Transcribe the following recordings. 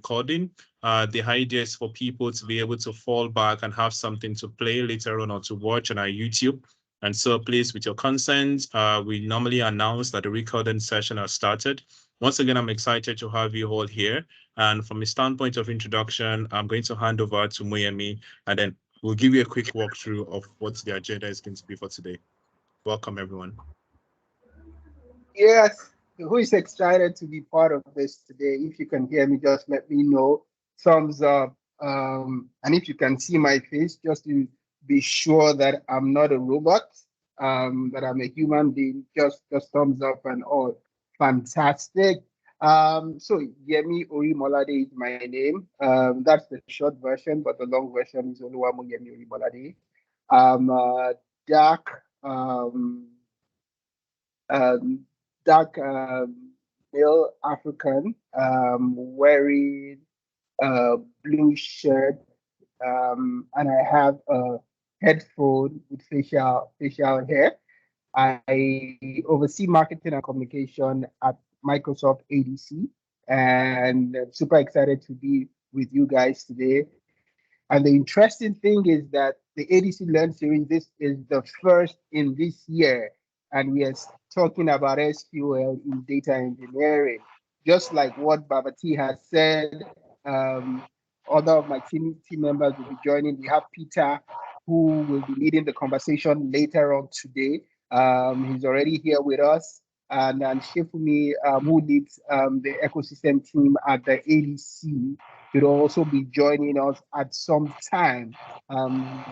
recording. The idea is for people to be able to fall back and have something to play later on or to watch on our YouTube. And so please, with your consent, we normally announce that the recording session has started. Once again, I'm excited to have you all here. And from a standpoint of introduction, I'm going to hand over to Muyemi, and then we'll give you a quick walkthrough of what the agenda is going to be for today. Welcome, everyone. Yes, who is excited to be part of this today? If you can hear me, just let me know. Thumbs up. And if you can see my face, just to be sure that I'm not a robot, that I'm a human being, just thumbs up and all. Fantastic. So Yemi Orimolade is my name. That's the short version, but the long version is Oluwamu Yemi Orimolade. Dark. Um, Dark male African, wearing a blue shirt, and I have a headphone with facial hair. I oversee marketing and communication at Microsoft ADC, and I'm super excited to be with you guys today. And the interesting thing is that the ADC Learn Series, this is the first in this year, and we are talking about SQL in data engineering. Just like what Babati has said, other of my team members will be joining. We have Peter, who will be leading the conversation later on today. He's already here with us. And Shefumi, who leads the ecosystem team at the ADC, will also be joining us at some time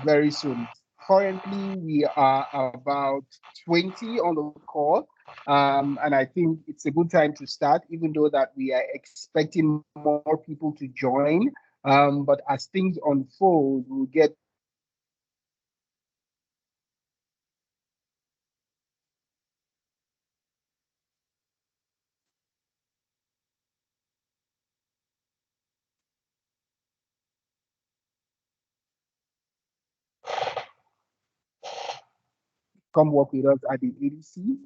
very soon. Currently, we are about 20 on the call, and I think it's a good time to start, even though that we are expecting more people to join. But as things unfold, we'll get come work with us at the ADC.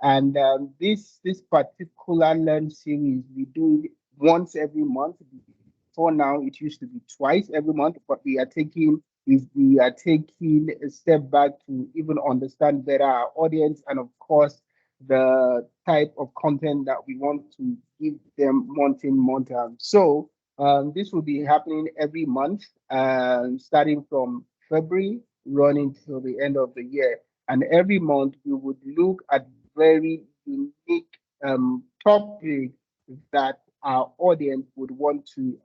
And this particular Learn series, we do it once every month. For now, it used to be twice every month, but we are taking a step back to even understand better our audience and, of course, the type of content that we want to give them month in, month out. So this will be happening every month, starting from February, running till the end of the year. And every month we would look at very unique topics that our audience would want to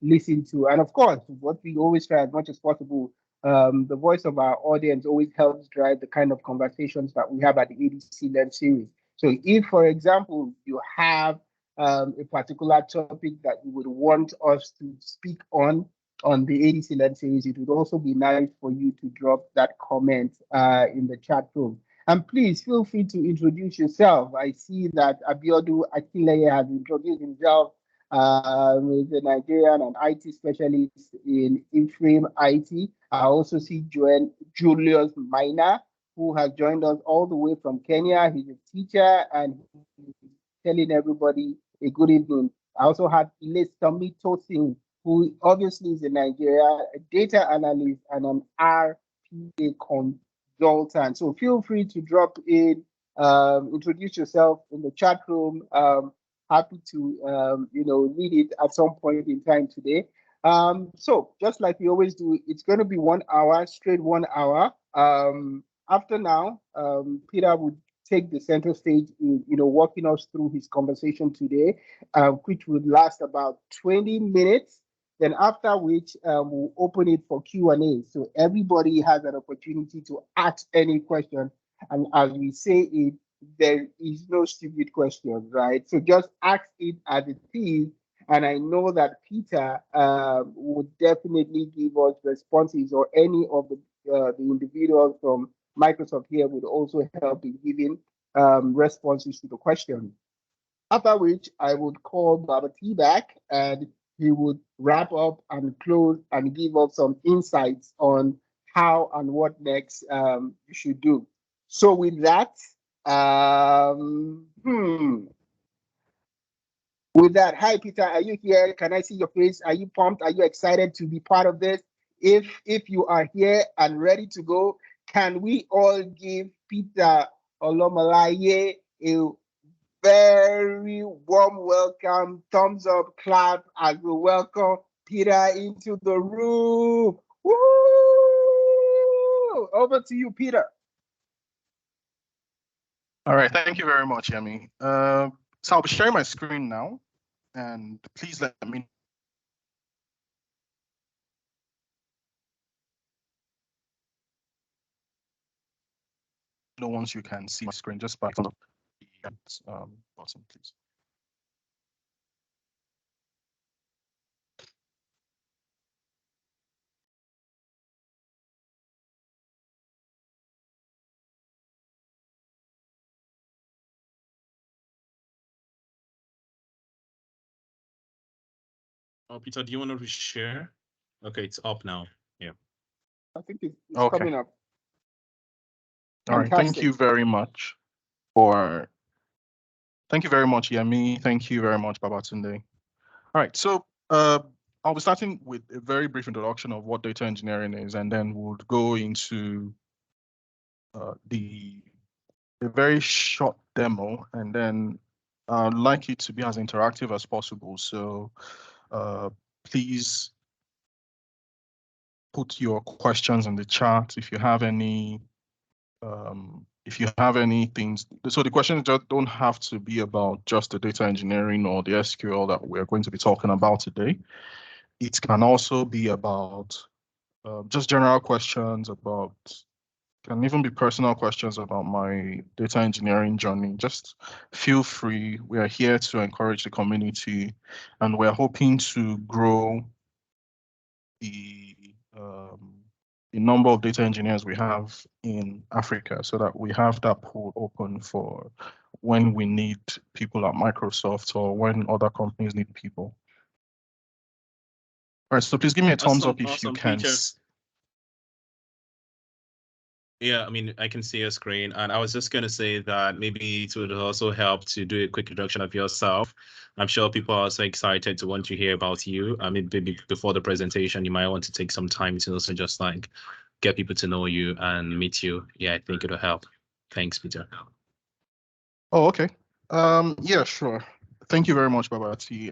listen to. And of course, what we always try as much as possible, the voice of our audience always helps drive the kind of conversations that we have at the ADC Learn series. So if, for example, you have a particular topic that you would want us to speak on the ADC Learn series, it would also be nice for you to drop that comment in the chat room. And please feel free to introduce yourself. I see that Abiodu Akinleye has introduced himself. He's a Nigerian and IT specialist in Inframe IT. I also see Julius Minor, who has joined us all the way from Kenya. He's a teacher and he's telling everybody a good evening. I also had Ilesami Tosin, who obviously is in Nigeria, a data analyst and an RPA consultant. So feel free to drop in, introduce yourself in the chat room. Happy to read it at some point in time today. So just like we always do, it's going to be 1 hour, straight 1 hour. After now, Peter would take the center stage in walking us through his conversation today, which would last about 20 minutes. Then after which we'll open it for Q&A. So everybody has an opportunity to ask any question. And as we say it, there is no stupid question, right? So just ask it as it is. And I know that Peter would definitely give us responses, or any of the individuals from Microsoft here would also help in giving responses to the question. After which I would call Baba T back, and he would wrap up and close and give us some insights on how and what next you should do. So with that, With that, hi Peter, are you here? Can I see your face? Are you pumped? Are you excited to be part of this? If you are here and ready to go, can we all give Peter Olomalaye a very warm welcome, thumbs up, clap as we welcome Peter into the room. Woo! Over to you, Peter. All right, thank you very much, Yemi. So I'll be sharing my screen now, and please let me know once you can see my screen just by the button, please. Oh, Peter, do you want to share? Okay, it's up now. Yeah. I think it's Okay. coming up. All right. Thank Fantastic. you very much for. Thank you very much, Yemi. Thank you very much, Babatunde. All right. So I'll be starting with a very brief introduction of what data engineering is, and then we'll go into a very short demo, and then I'd like it to be as interactive as possible. So please put your questions in the chat if you have any. If you have any things, so the questions just don't have to be about just the data engineering or the SQL that we're going to be talking about today. It can also be about just general questions about, can even be personal questions about my data engineering journey. Just feel free. We are here to encourage the community, and we're hoping to grow the number of data engineers we have in Africa, so that we have that pool open for when we need people at Microsoft or when other companies need people. All right, so please give me a thumbs up if you can. Peter. Yeah, I mean, I can see your screen, and I was just going to say that maybe it would also help to do a quick introduction of yourself. I'm sure people are also excited to want to hear about you. I mean, maybe before the presentation, you might want to take some time to also just like get people to know you and meet you. Yeah, I think it'll help. Thanks, Peter. Oh, okay. Yeah, sure. Thank you very much, Babati.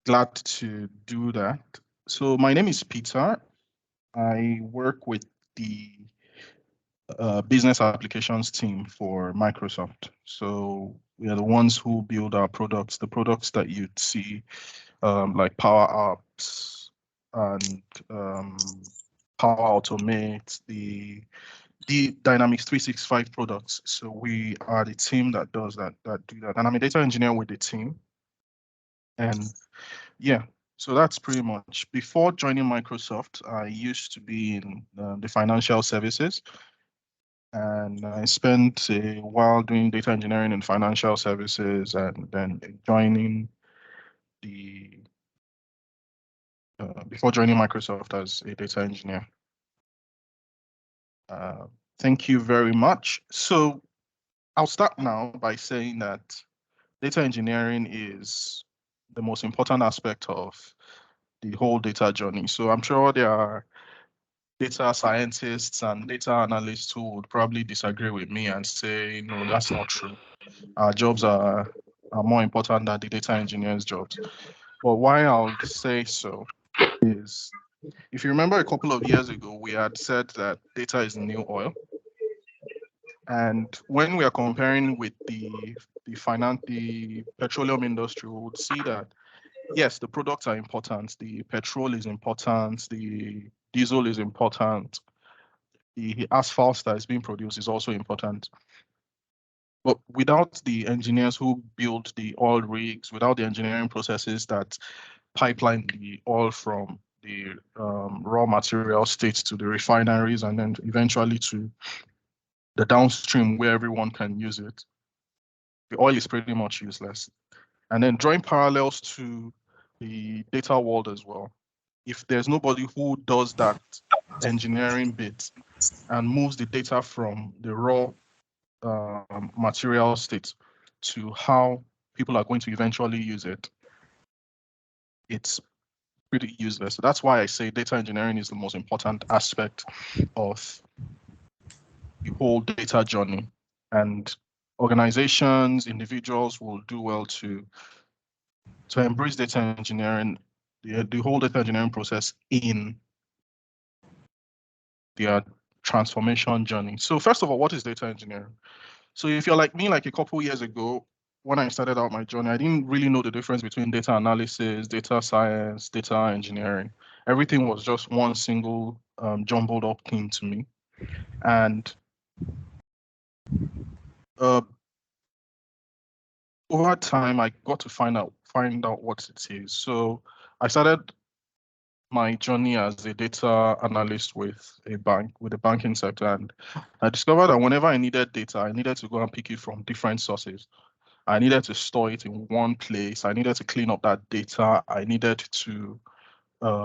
Glad to do that. So my name is Peter. I work with the business applications team for Microsoft. So we are the ones who build our products, the products that you'd see, like Power Apps and Power Automate, the Dynamics 365 products. So we are the team that does that do that. And I'm a data engineer with the team. And yeah, so that's pretty much. Before joining Microsoft, I used to be in the financial services. And I spent a while doing data engineering in financial services, and then joining before joining Microsoft as a data engineer. Thank you very much. So I'll start now by saying that data engineering is the most important aspect of the whole data journey. So I'm sure there are data scientists and data analysts who would probably disagree with me and say, no, that's not true. Our jobs are more important than the data engineers' jobs. But why I'll say so is, if you remember a couple of years ago, we had said that data is the new oil. And when we are comparing with the petroleum industry, we would see that, yes, the products are important. The petrol is important. The diesel is important. The asphalt that is being produced is also important. But without the engineers who build the oil rigs, without the engineering processes that pipeline the oil from the raw material state to the refineries and then eventually to the downstream where everyone can use it, the oil is pretty much useless. And then drawing parallels to the data world as well. If there's nobody who does that engineering bit and moves the data from the raw material state to how people are going to eventually use it, it's pretty useless. So that's why I say data engineering is the most important aspect of the whole data journey. And organizations, individuals will do well to embrace data engineering, the whole data engineering process in their transformation journey. So first of all, what is data engineering? So if you're like me, like a couple years ago, when I started out my journey, I didn't really know the difference between data analysis, data science, data engineering. Everything was just one single jumbled up thing to me. And over time, I got to find out what it is. So I started my journey as a data analyst with the banking sector, and I discovered that whenever I needed data, I needed to go and pick it from different sources. I needed to store it in one place. I needed to clean up that data. I needed to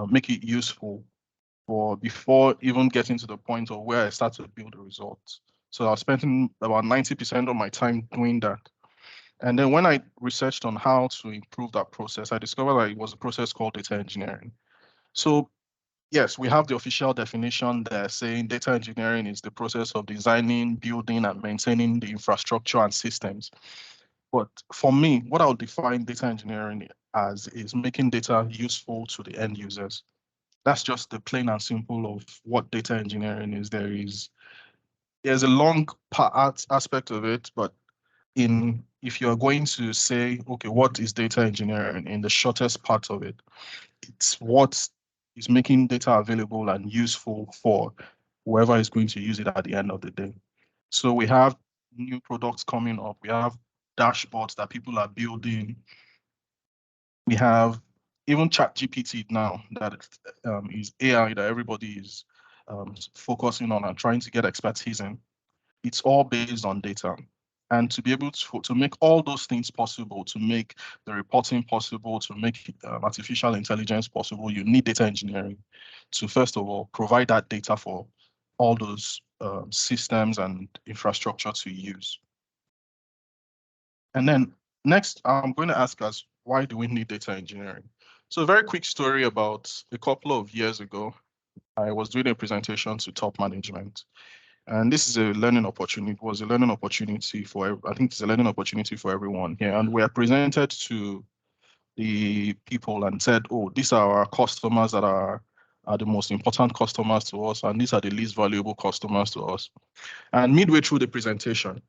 make it useful before even getting to the point of where I start to build the results. So I was spending about 90% of my time doing that. And then when I researched on how to improve that process, I discovered that it was a process called data engineering. So yes, we have the official definition there saying data engineering is the process of designing, building, and maintaining the infrastructure and systems. But for me, what I'll define data engineering as is making data useful to the end users. That's just the plain and simple of what data engineering is. There's a long part aspect of it, but if you're going to say, okay, what is data engineering in the shortest part of it, it's what is making data available and useful for whoever is going to use it at the end of the day. So we have new products coming up. We have dashboards that people are building. We have even ChatGPT now that is AI that everybody is focusing on and trying to get expertise in. It's all based on data. And to be able to make all those things possible, to make the reporting possible, to make artificial intelligence possible, you need data engineering to, first of all, provide that data for all those systems and infrastructure to use. And then next, I'm going to ask us, why do we need data engineering? So a very quick story about a couple of years ago, I was doing a presentation to top management. And this is a learning opportunity, I think it's a learning opportunity for everyone here. And we are presented to the people and said, oh, these are our customers that are the most important customers to us, and these are the least valuable customers to us. And midway through the presentation,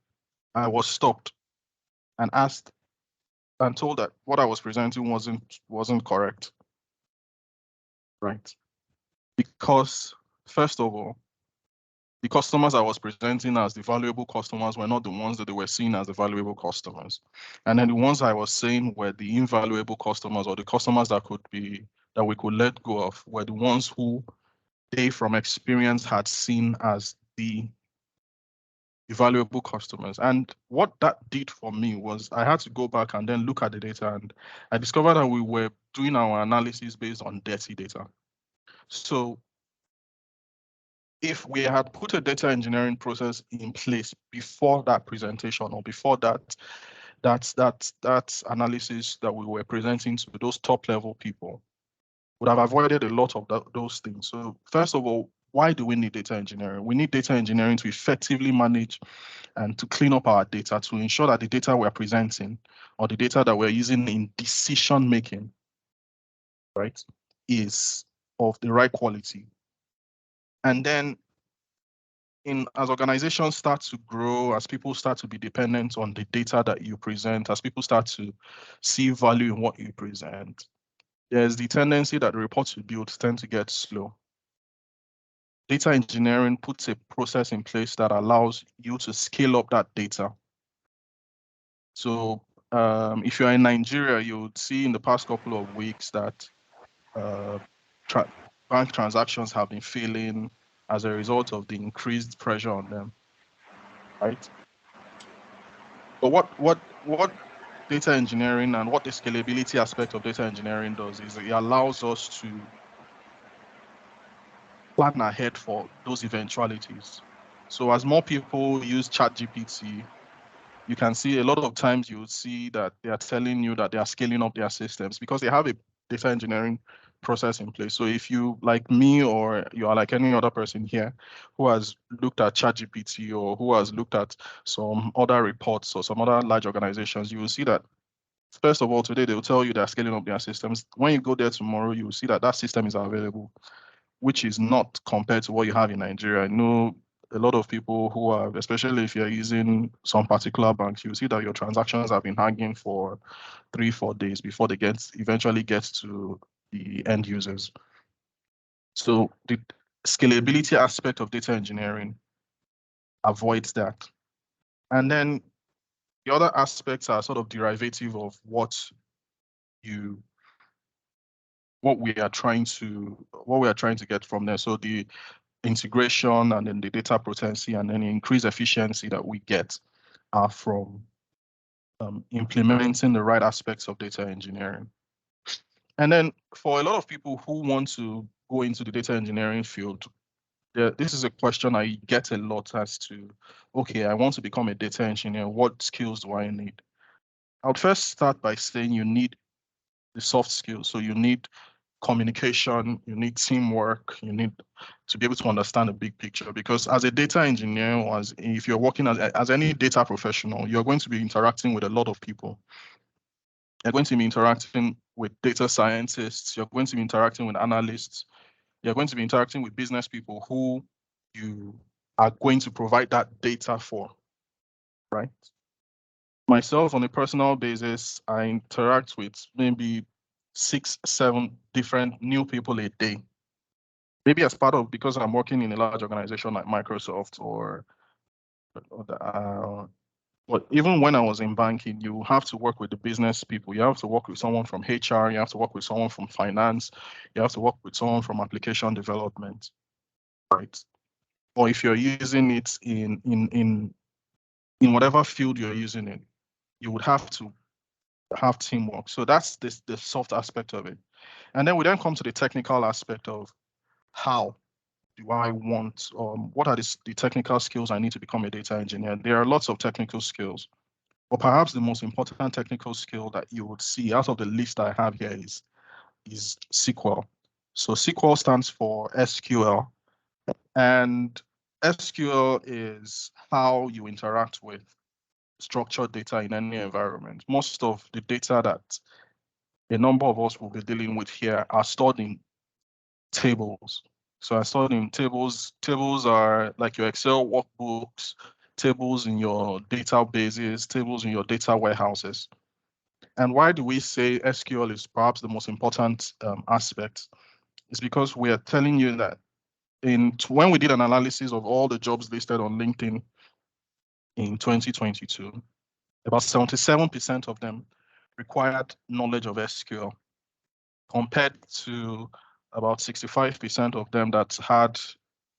I was stopped and asked and told that what I was presenting wasn't correct. Right. Because first of all, the customers I was presenting as the valuable customers were not the ones that they were seeing as the valuable customers. And then the ones I was saying were the invaluable customers, or the customers that we could let go of, were the ones who they from experience had seen as the valuable customers. And what that did for me was I had to go back and then look at the data, and I discovered that we were doing our analysis based on dirty data. So if we had put a data engineering process in place before that presentation, or before that analysis that we were presenting to those top level people, would have avoided a lot of those things. So first of all, why do we need data engineering? We need data engineering to effectively manage and to clean up our data, to ensure that the data we're presenting, or the data that we're using in decision making, right, is of the right quality. And then as organizations start to grow, as people start to be dependent on the data that you present, as people start to see value in what you present, there's the tendency that the reports you build tend to get slow. Data engineering puts a process in place that allows you to scale up that data. So if you're in Nigeria, you would see in the past couple of weeks that bank transactions have been failing as a result of the increased pressure on them, right? But what data engineering and what the scalability aspect of data engineering does is it allows us to plan ahead for those eventualities. So as more people use ChatGPT, you can see a lot of times you see that they are telling you that they are scaling up their systems because they have a data engineering process in place. So if you, like me, or you are like any other person here who has looked at ChatGPT or who has looked at some other reports or some other large organizations, you will see that first of all, today they will tell you they're scaling up their systems. When you go there tomorrow, you will see that that system is available, which is not compared to what you have in Nigeria. I know a lot of people who are, especially if you're using some particular banks, you see that your transactions have been hanging for 3-4 days before they eventually get to the end users. So the scalability aspect of data engineering avoids that. And then the other aspects are sort of derivative of what we are trying to get from there. So the integration and then the data potency and then increased efficiency that we get are from implementing the right aspects of data engineering. And then for a lot of people who want to go into the data engineering field, this is a question I get a lot as to, okay, I want to become a data engineer. What skills do I need? I would first start by saying you need the soft skills. So you need communication, you need teamwork, you need to be able to understand the big picture. Because as a data engineer, or if you're working as any data professional, you're going to be interacting with a lot of people. You're going to be interacting with data scientists, you're going to be interacting with analysts, you're going to be interacting with business people who you are going to provide that data for, right? Myself, on a personal basis, I interact with maybe 6-7 different new people a day. Maybe as part of, because I'm working in a large organization like Microsoft but even when I was in banking, you have to work with the business people. You have to work with someone from HR. You have to work with someone from finance. You have to work with someone from application development, right? Or if you're using it in whatever field you're using it, you would have to have teamwork. So that's the soft aspect of it. And then we then come to the technical aspect of how do I want, what are the technical skills I need to become a data engineer? There are lots of technical skills, but perhaps the most important technical skill that you would see out of the list I have here is SQL. So SQL stands for SQL, and SQL is how you interact with structured data in any environment. Most of the data that a number of us will be dealing with here are stored in tables. So I stored in tables. Tables are like your Excel workbooks, tables in your databases, tables in your data warehouses. And why do we say SQL is perhaps the most important aspect? It's because we are telling you that when we did an analysis of all the jobs listed on LinkedIn in 2022, about 77% of them required knowledge of SQL, compared to about 65% of them that had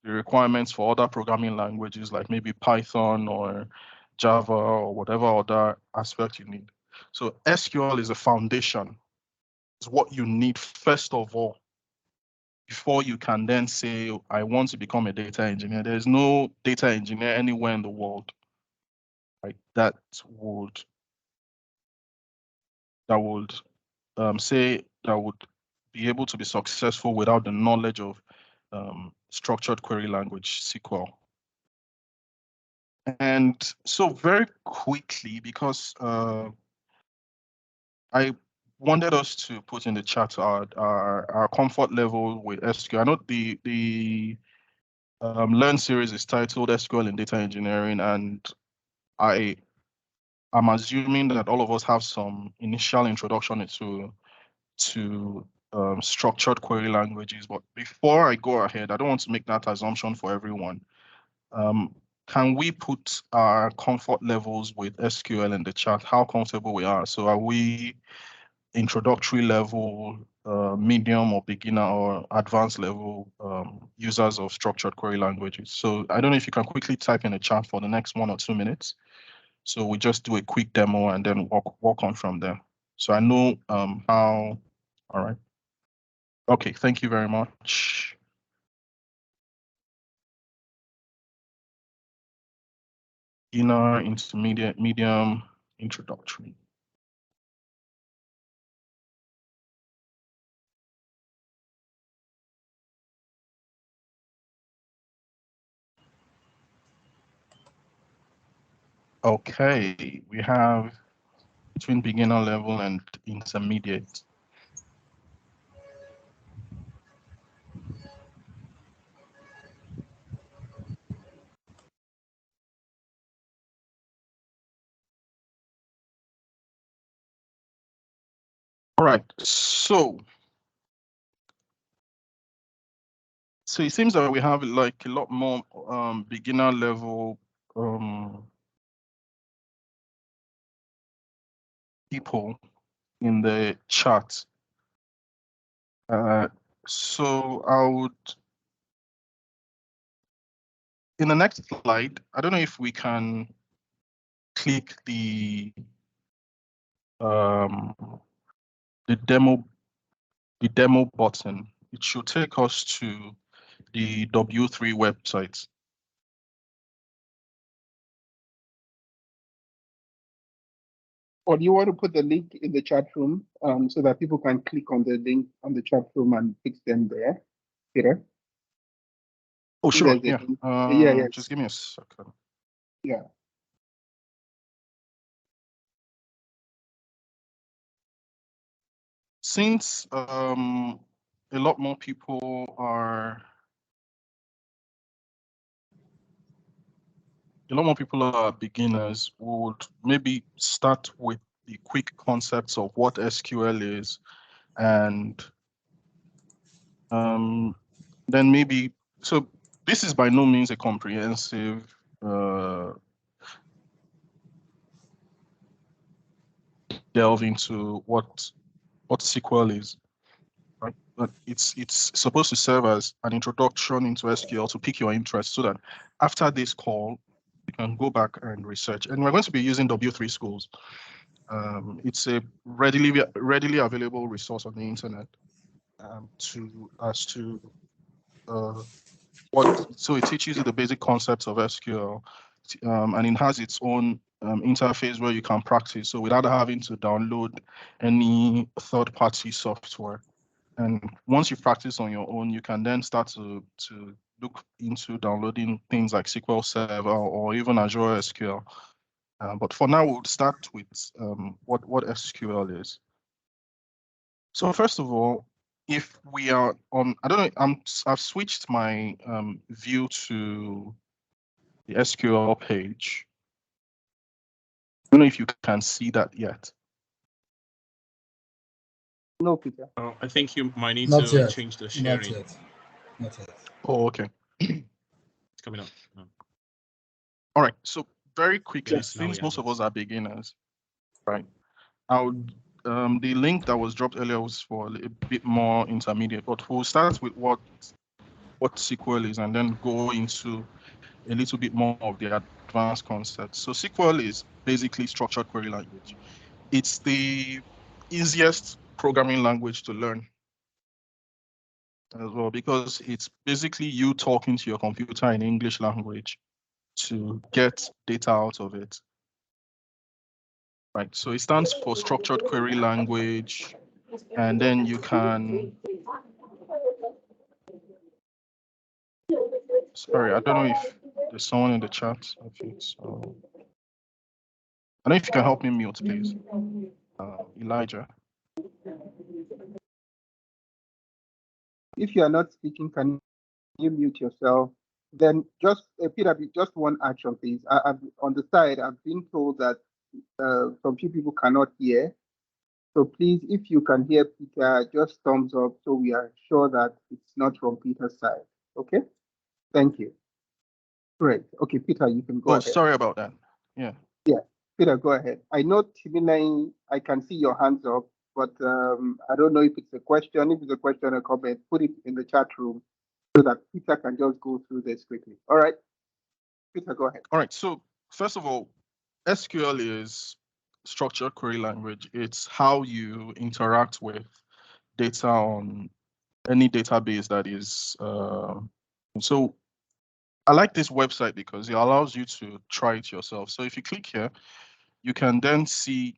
the requirements for other programming languages like maybe Python or Java or whatever other aspect you need. So SQL is a foundation. It's what you need first of all before you can then say, I want to become a data engineer. There's no data engineer anywhere in the world, right, that would say that would be able to be successful without the knowledge of structured query language, SQL. And so very quickly, because I wanted us to put in the chat our comfort level with SQL. I know the Learn series is titled SQL in Data Engineering, and I'm assuming that all of us have some initial introduction to structured query languages. But before I go ahead, I don't want to make that assumption for everyone. Can we put our comfort levels with SQL in the chat, how comfortable we are? So are we introductory level, medium or beginner or advanced level users of structured query languages? So I don't know if you can quickly type in the chat for the next 1 or 2 minutes. So we just do a quick demo and then walk on from there. So I know how, all right. Okay, thank you very much. beginner, intermediate, medium, introductory. Okay, we have between beginner level and intermediate. All right, so it seems that we have like a lot more beginner level people in the chat. So I would, in the next slide, I don't know if we can click the demo button. It should take us to the W3 website. Or do you want to put the link in the chat room so that people can click on the link on the chat room and fix them there, Peter? Oh, sure. Yeah. Yeah. Just give me a second. Yeah. Since a lot more people are beginners, we would maybe start with the quick concepts of what SQL is, and then maybe, so this is by no means a comprehensive delve into what SQL is, right? But it's supposed to serve as an introduction into SQL to pique your interest, so that after this call, you can go back and research. And we're going to be using W3 Schools. It's a readily available resource on the internet so it teaches you the basic concepts of SQL, and it has its own interface where you can practice. So without having to download any third-party software. And once you practice on your own, you can then start to look into downloading things like SQL Server or even Azure SQL. But for now, we'll start with what SQL is. So first of all, if we are on, I don't know, I've switched my view to the SQL page. I don't know if you can see that yet. No, Peter. I think you might need Not to yet. change the sharing. Not yet. Oh, okay. It's coming up. No. All right. So very quickly, Yes, now since we most have of us are beginners, right? I would the link that was dropped earlier was for a bit more intermediate, but we'll start with what SQL is and then go into a little bit more of the advanced concepts. So SQL is basically structured query language. It's the easiest programming language to learn as well, because it's basically you talking to your computer in English language to get data out of it. Right, so it stands for structured query language, and then you can, sorry, I don't know if there's someone in the chat. If it's, I don't know if you can help me mute, please. Elijah. If you are not speaking, can you mute yourself? Then just Peter, just one action, please. I've on the side. I've been told that some few people cannot hear. So please, if you can hear Peter, just thumbs up so we are sure that it's not from Peter's side. Okay? Thank you. Great. Okay, Peter, you can go ahead. Sorry about that. Yeah. Yeah, Peter, go ahead. I know Timinai, I can see your hands up, but I don't know if it's a question. If it's a question or comment, put it in the chat room so that Peter can just go through this quickly. All right, Peter, go ahead. All right. So first of all, SQL is structured query language. It's how you interact with data on any database that is. So I like this website because it allows you to try it yourself. So if you click here, you can then see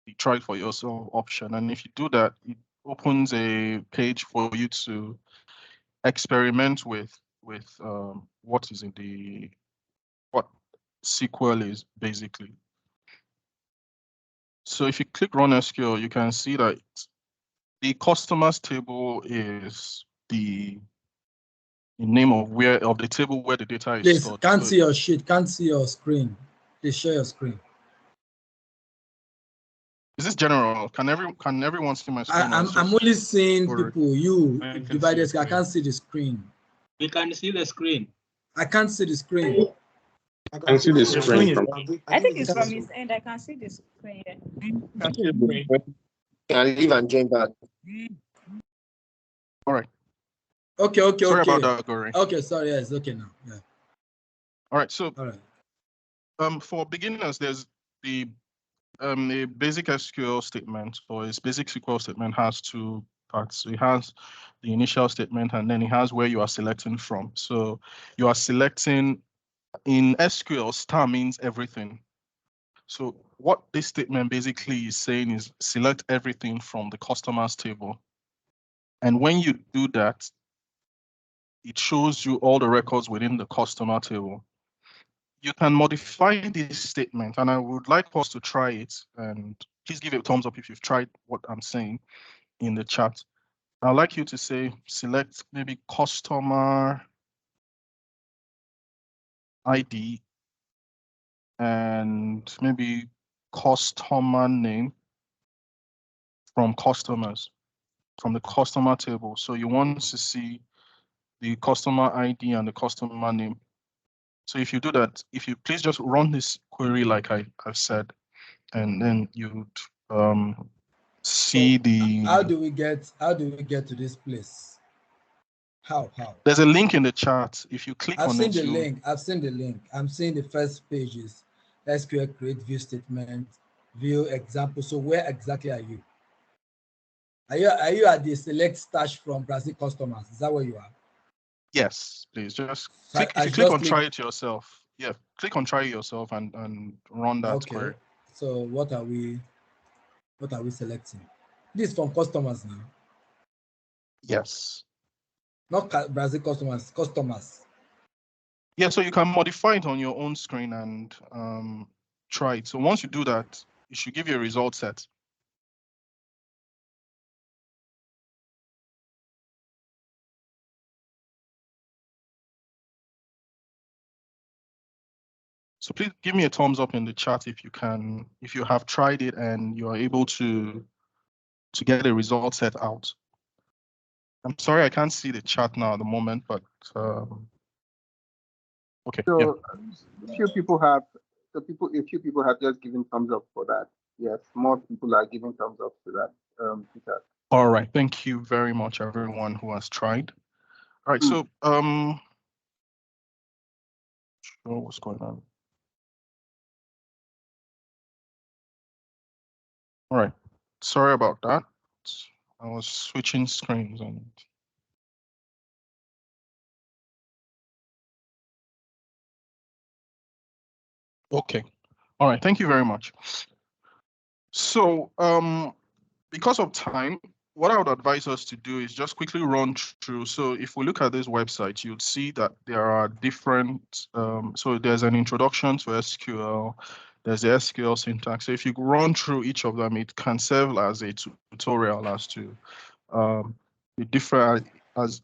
the try it for yourself option. And if you do that, it opens a page for you to experiment with what is in what SQL is basically. So if you click Run SQL, you can see that the customers table is the name of the table where the data is Please, stored. can't So see your sheet, can't see your screen. Please share your screen. is this general? Can everyone see my screen? I'm only seeing or people. You I can divided. see I can't see the screen. We can see the screen. I can't see the screen. I can see the screen. I think it's from his end. I can see the screen. Can leave and join back. All right. Okay. Sorry about that, Gore. Okay, sorry. Yes, okay now. Yeah. All right. So All right. for beginners, there's the a basic SQL statement or a basic SQL statement has two parts. So it has the initial statement and then it has where you are selecting from. So you are selecting in SQL, star means everything. So what this statement basically is saying is select everything from the customers table. And when you do that, it shows you all the records within the customer table. You can modify this statement, and I would like us to try it. And please give it a thumbs up if you've tried what I'm saying in the chat. I'd like you to say, select maybe customer ID and maybe customer name from customers, from the customer table. So you want to see the customer ID and the customer name. So if you do that, if you please just run this query like I've said, and then you'd see the. How do we get to this place? How? There's a link in the chat. If you click I've on seen it, the link. I've seen the link. I'm seeing the first pages. SQL create view statement, view example. So where exactly are you? Are you at the select stash from Brazil customers? Is that where you are? yes, please just So click. If you click on try it yourself, yeah, click on try it yourself and run that query. So what are we selecting? This is from customers now. Yes. Not Brazil customers. Yeah, so you can modify it on your own screen and try it. So once you do that, it should give you a result set. So please give me a thumbs up in the chat if you can, if you have tried it and you are able to get a result set out. I'm sorry, I can't see the chat now at the moment, but okay. So Yeah. a few people have just given thumbs up for that. Yes, more people are giving thumbs up to that. Peter. All right, thank you very much, everyone who has tried. All right, so what's going on? All right, sorry about that. I was switching screens and. Okay, all right, thank you very much. So because of time, what I would advise us to do is just quickly run through. So if we look at this website, you'd see that there are different, so there's an introduction to SQL, there's the SQL syntax. So if you run through each of them, it can serve as a tutorial as to the different, as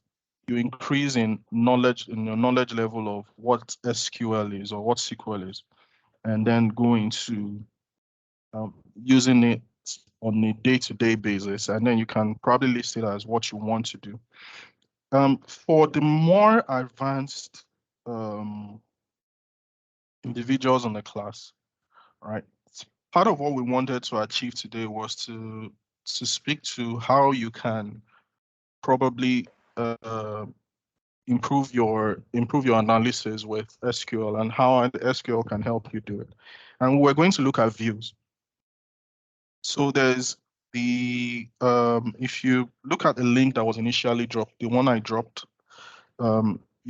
you increase in your knowledge level of what SQL is or what SQL is, and then go into using it on a day-to-day basis, and then you can probably list it as what you want to do. For the more advanced individuals in the class, right? Part of what we wanted to achieve today was to speak to how you can probably improve your analysis with SQL and how SQL can help you do it. And we're going to look at views. So there's the if you look at the link that was initially dropped, the one I dropped,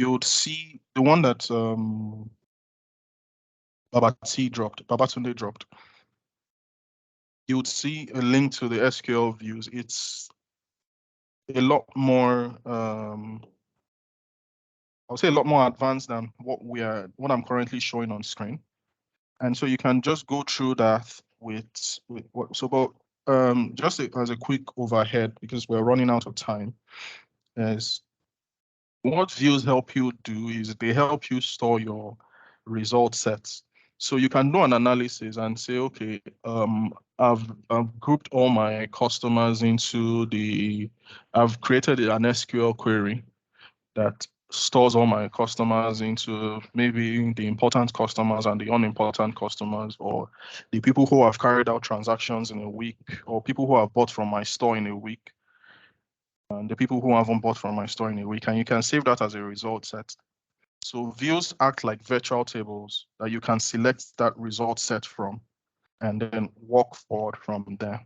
you would see the one that Babatunde dropped. You would see a link to the SQL views. It's a lot more, I would say a lot more advanced than what I'm currently showing on screen. And so you can just go through that with what, so about, just as a quick overhead, because we're running out of time, is what views help you do is they help you store your result sets. So you can do an analysis and say, okay, I've grouped all my customers into I've created an SQL query that stores all my customers into maybe the important customers and the unimportant customers, or the people who have carried out transactions in a week, or people who have bought from my store in a week, and the people who haven't bought from my store in a week. And you can save that as a result set. So views act like virtual tables that you can select that result set from and then walk forward from there.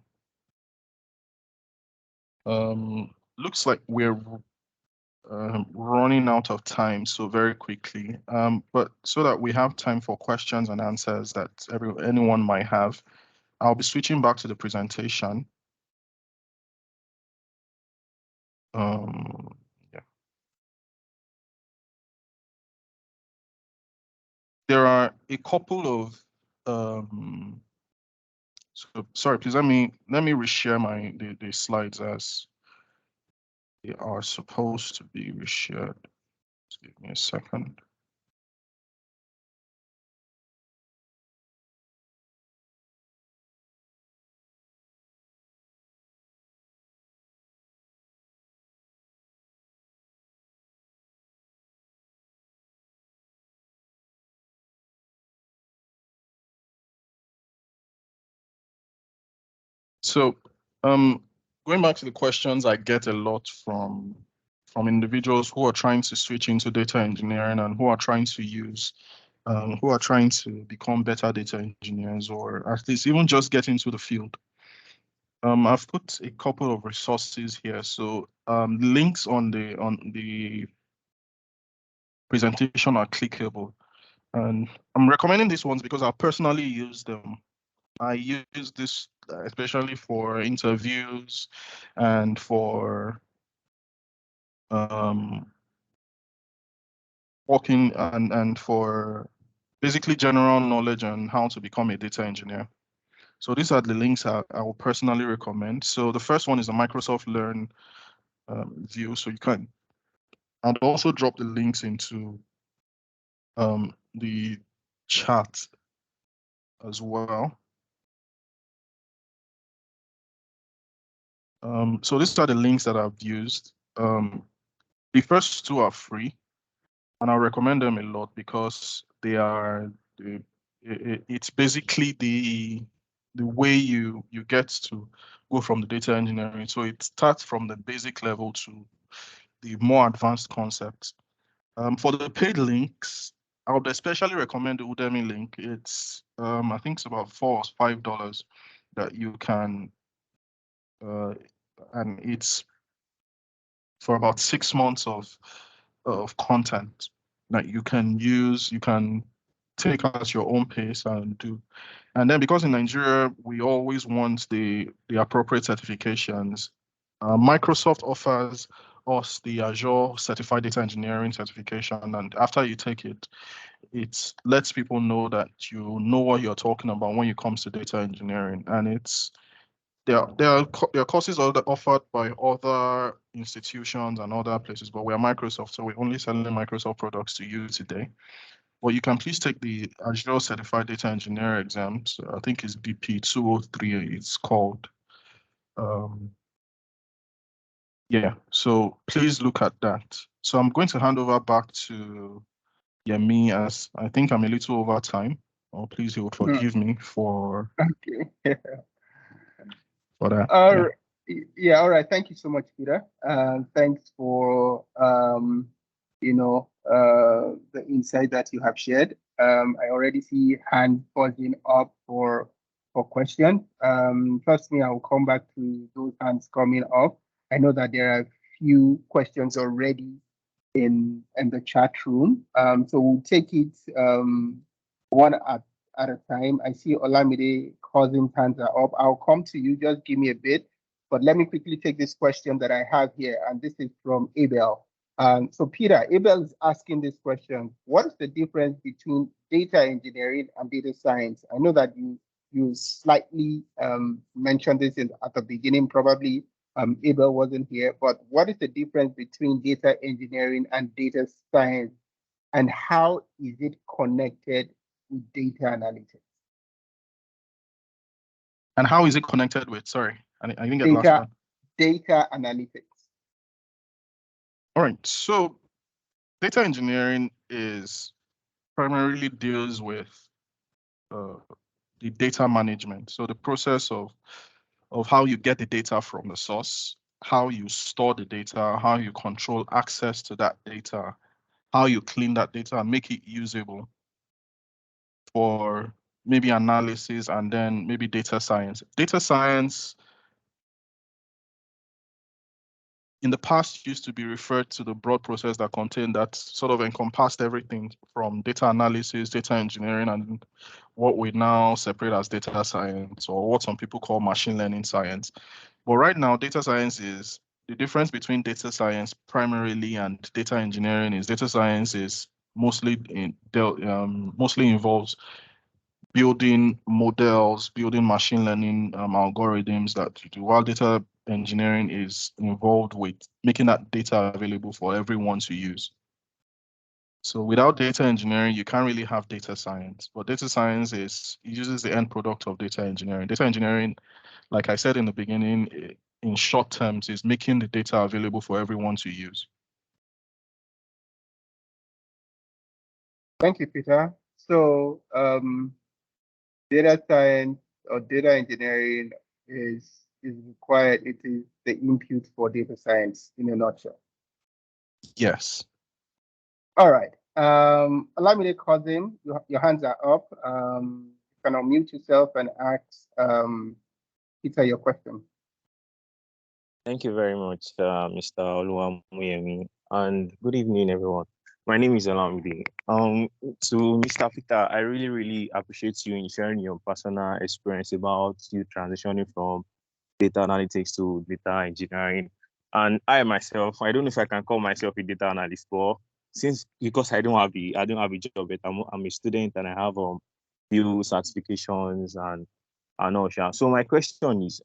Looks like we're running out of time, so very quickly. But so that we have time for questions and answers that anyone might have, I'll be switching back to the presentation. Yeah. There are a couple of so sorry, please let me reshare the slides as they are supposed to be reshared. Just give me a second. So going back to the questions I get a lot from individuals who are trying to switch into data engineering and who are trying to become better data engineers, or at least even just get into the field. I've put a couple of resources here. So links on the presentation are clickable. And I'm recommending these ones because I personally use them. I use this especially for interviews and for working and for basically general knowledge on how to become a data engineer. So these are the links I will personally recommend. So the first one is a Microsoft Learn view. So you can, and also drop the links into the chat as well. So these are the links that I've used. The first two are free, and I recommend them a lot because they are it's basically the way you get to go from the data engineering. So it starts from the basic level to the more advanced concepts. For the paid links, I would especially recommend the Udemy link. It's I think it's about $4 or $5 that you can, and it's for about 6 months of content that you can use. You can take at your own pace and do. And then because in Nigeria we always want the appropriate certifications, Microsoft offers us the Azure Certified Data Engineering certification, and after you take it, it lets people know that you know what you're talking about when it comes to data engineering. And it's there are courses offered by other institutions and other places, but we're Microsoft, so we're only selling Microsoft products to you today. Well, you can please take the Azure Certified Data Engineer exams. I think it's BP 203, it's called. Yeah, so please look at that. So I'm going to hand over back to Yemi, as I think I'm a little over time. Oh, please, you would forgive me for Okay. that. All Yeah. right. Yeah, all right. Thank you so much, Peter. Thanks for the insight that you have shared. I already see hand buzzing up for questions. Trust me, I will come back to those hands coming up. I know that there are a few questions already in the chat room. So we'll take it one at a time. I see Olamide causing hands are up. I'll come to you. Just give me a bit. But let me quickly take this question that I have here, and this is from Abel. So Peter, Abel is asking this question: what is the difference between data engineering and data science? I know that you slightly mentioned this at the beginning, probably Abel wasn't here, but what is the difference between data engineering and data science, and how is it connected with data analytics? And how is it connected with? Sorry, I didn't get the last one. Data analytics. All right. So data engineering is primarily deals with the data management. So the process of how you get the data from the source, how you store the data, how you control access to that data, how you clean that data and make it usable for maybe analysis and then maybe data science. Data science in the past used to be referred to the broad process that contained that sort of encompassed everything from data analysis, data engineering, and what we now separate as data science, or what some people call machine learning science. But right now, data science is the difference between data science primarily and data engineering is data science is mostly involves building models, building machine learning algorithms that you do, while data engineering is involved with making that data available for everyone to use. So without data engineering, you can't really have data science. But data science uses the end product of data engineering. Data engineering, like I said in the beginning, in short terms, is making the data available for everyone to use. Thank you, Peter. So data science or data engineering is required. It is the input for data science in a nutshell. Yes. All right. Allow me to call him. Your hands are up. You can unmute yourself and ask Peter your question. Thank you very much, Mr. Oluwamuyemi, and good evening, everyone. My name is Olamide. To Mr. Peter, I really, really appreciate you in sharing your personal experience about you transitioning from data analytics to data engineering. And I myself, I don't know if I can call myself a data analyst, but because I don't have a job yet, I'm a student and I have few certifications and all. So my question is,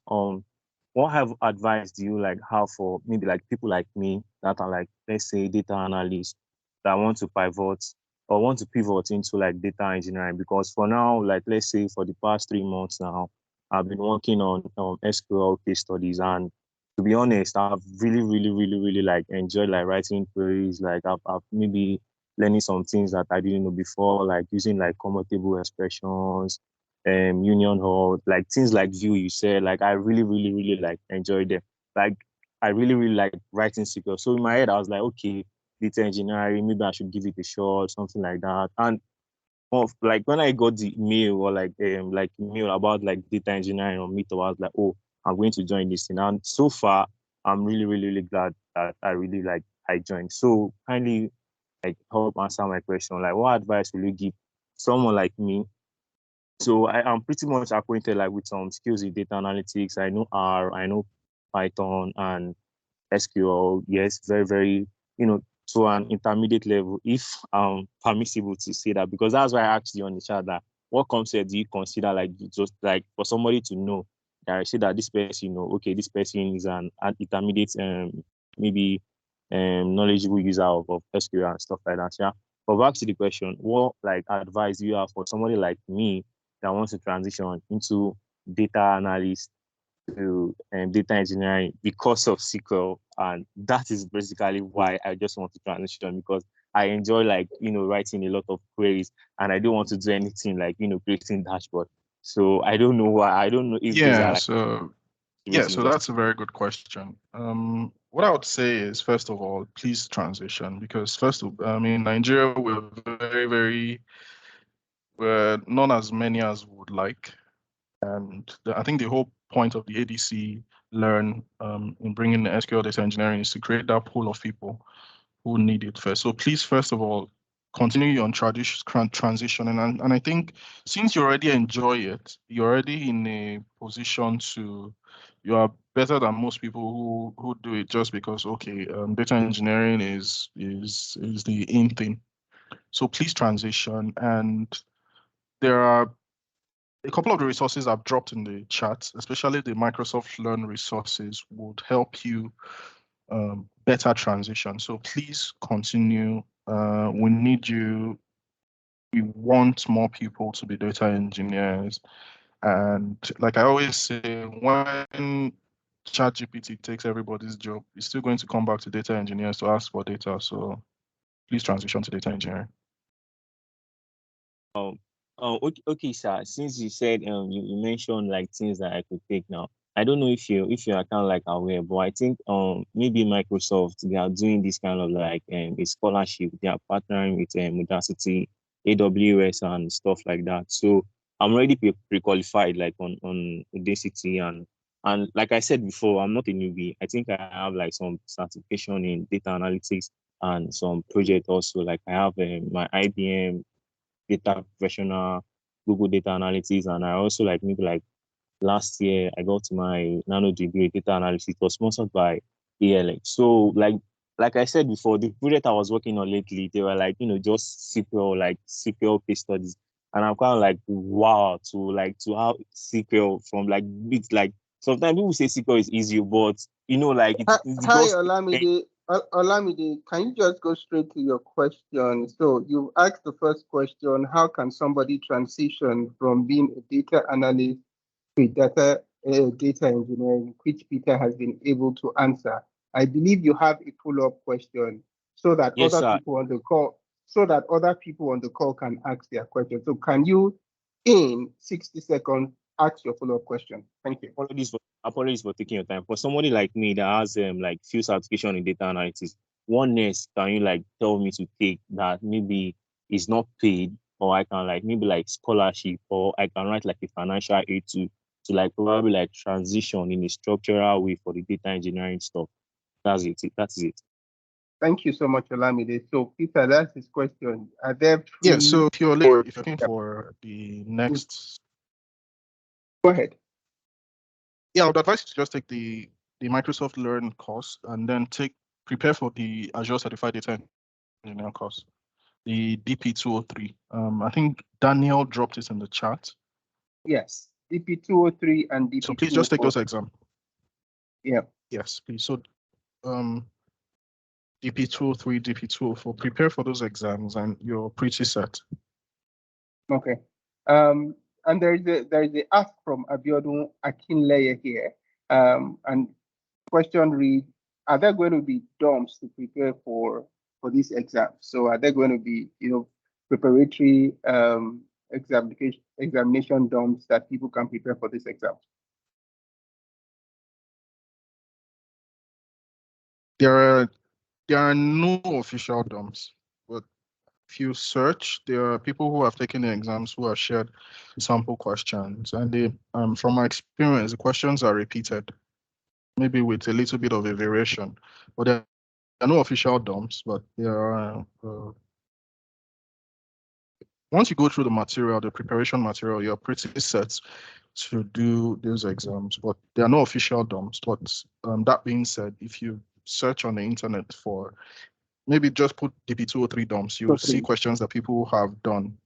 what have advice do you like have for maybe like people like me that are like, let's say, data analysts that want to pivot or want to pivot into like data engineering? Because for now, like let's say for the past 3 months now, I've been working on SQL case studies, and to be honest, I've really, really, really, really like enjoyed like writing queries. Like I've maybe learning some things that I didn't know before, like using like commutable expressions, union hall, like things like view you said, like I really, really, really like enjoyed them. Like I really, really like writing SQL. So in my head, I was like, okay, data engineering, maybe I should give it a shot, something like that. And like when I got the mail or like mail about like data engineering or Meet, I was like, oh, I'm going to join this thing. And so far, I'm really, really, really glad that I really like I joined. So kindly like help answer my question. Like what advice will you give someone like me? So I am pretty much acquainted like with some skills in data analytics. I know R, I know Python and SQL. Yes, very, very, to an intermediate level, if permissible to say that, because that's why I asked you on the chat that what concept do you consider like just like for somebody to know that I say that this person, okay, this person is an intermediate maybe knowledgeable user of SQL and stuff like that. Yeah. But back to the question, what like advice do you have for somebody like me that wants to transition into data analyst to data engineering because of SQL? And that is basically why I just want to transition, because I enjoy like, writing a lot of queries, and I don't want to do anything like, creating dashboard. So I don't know why. I don't know if those are like So that's a very good question. What I would say is, first of all, please transition, because in Nigeria, we're not as many as we would like. And I think the whole point of the ADC Learn in bringing the SQL data engineering is to create that pool of people who need it first. So please, first of all, continue on transition. And I think since you already enjoy it, you're already in a position to, you are better than most people who do it just because, okay, data engineering is the in thing. So please transition. And there are a couple of the resources I've dropped in the chat, especially the Microsoft Learn resources, would help you better transition. So please continue. We need you. We want more people to be data engineers. And like I always say, when ChatGPT takes everybody's job, it's still going to come back to data engineers to ask for data. So please transition to data engineering. Okay, sir. Since you said you mentioned like things that I could take now. I don't know if you are kind of like aware, but I think maybe Microsoft, they are doing this kind of like a scholarship. They are partnering with Udacity, AWS and stuff like that. So I'm already pre-qualified like on Udacity and like I said before, I'm not a newbie. I think I have like some certification in data analytics and some project also. Like I have my IBM data professional, Google data analytics, and I also like maybe like last year I got my nano degree in data analysis. It was sponsored by ALX. So like I said before, the project I was working on lately, they were like, just SQL case studies. And I'm kind of like, wow, to have SQL from like bits like sometimes people say SQL is easy, but like it's Hi, just Olamide. Olamide, can you just go straight to your question? So you asked the first question, how can somebody transition from being a data analyst to data engineering, which Peter has been able to answer. I believe you have a follow-up question so that Yes, other sir. people on the call can ask their question. So can you, in 60 seconds, ask your follow-up question? Thank you. Apologies for taking your time. For somebody like me that has like few certification in data analytics, one nurse can you like tell me to take that maybe is not paid, or I can like maybe like scholarship, or I can write like a financial aid to like probably like transition in a structural way for the data engineering stuff. That's it. That is it. Thank you so much, Olamide. So Peter, that's his question. Are there Yeah, so if you're looking for the next, go ahead. Yeah, I would advise you to just take the Microsoft Learn course and then prepare for the Azure Certified Data Engineer course, the DP203. I think Daniel dropped it in the chat. Yes, DP203 and DP204. So please just take those exams. Yeah. Yes, please. So DP203, DP204, prepare for those exams and you're pretty set. Okay. And there is a ask from Abiodun Akinleye here. And question reads, are there going to be DOMs to prepare for this exam? So are there going to be, preparatory examination DOMs that people can prepare for this exam? There are no official DOMs, but if you search, there are people who have taken the exams who have shared sample questions, and they, from my experience, the questions are repeated, maybe with a little bit of a variation. But there are no official DOMs, but there are. Once you go through the material, the preparation material, you're pretty set to do those exams. But there are no official DOMs. But that being said, if you search on the internet for, maybe just put DP203 DOMs, you'll see questions that people have done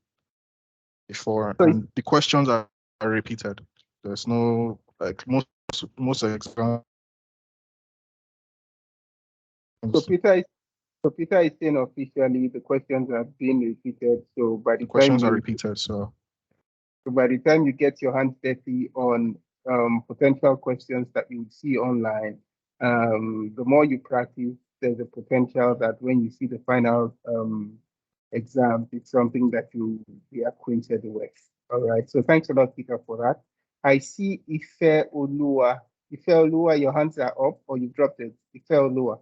before, and the questions are repeated. There's no, like, most exams. So Peter is saying officially the questions are being repeated. So by the questions are repeated. So by the time you get your hands dirty on potential questions that you see online, the more you practice, there's a potential that when you see the final exam, it's something that you be acquainted with. All right. So thanks a lot, Peter, for that. I see Ife Olua. Ife Olua, your hands are up or you dropped it. Ife Olua.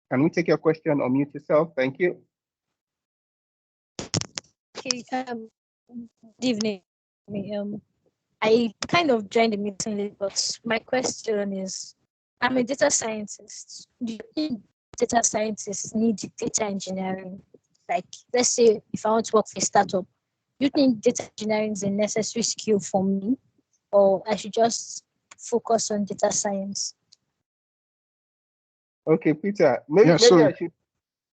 Can we take your question or mute yourself? Thank you. Okay. Good evening. I kind of joined the meeting late, but my question is, I'm a data scientist. Do you think data scientists need data engineering? Like, let's say if I want to work for a startup, do you think data engineering is a necessary skill for me, or I should just focus on data science? Okay, Peter, maybe, Yeah, so I should,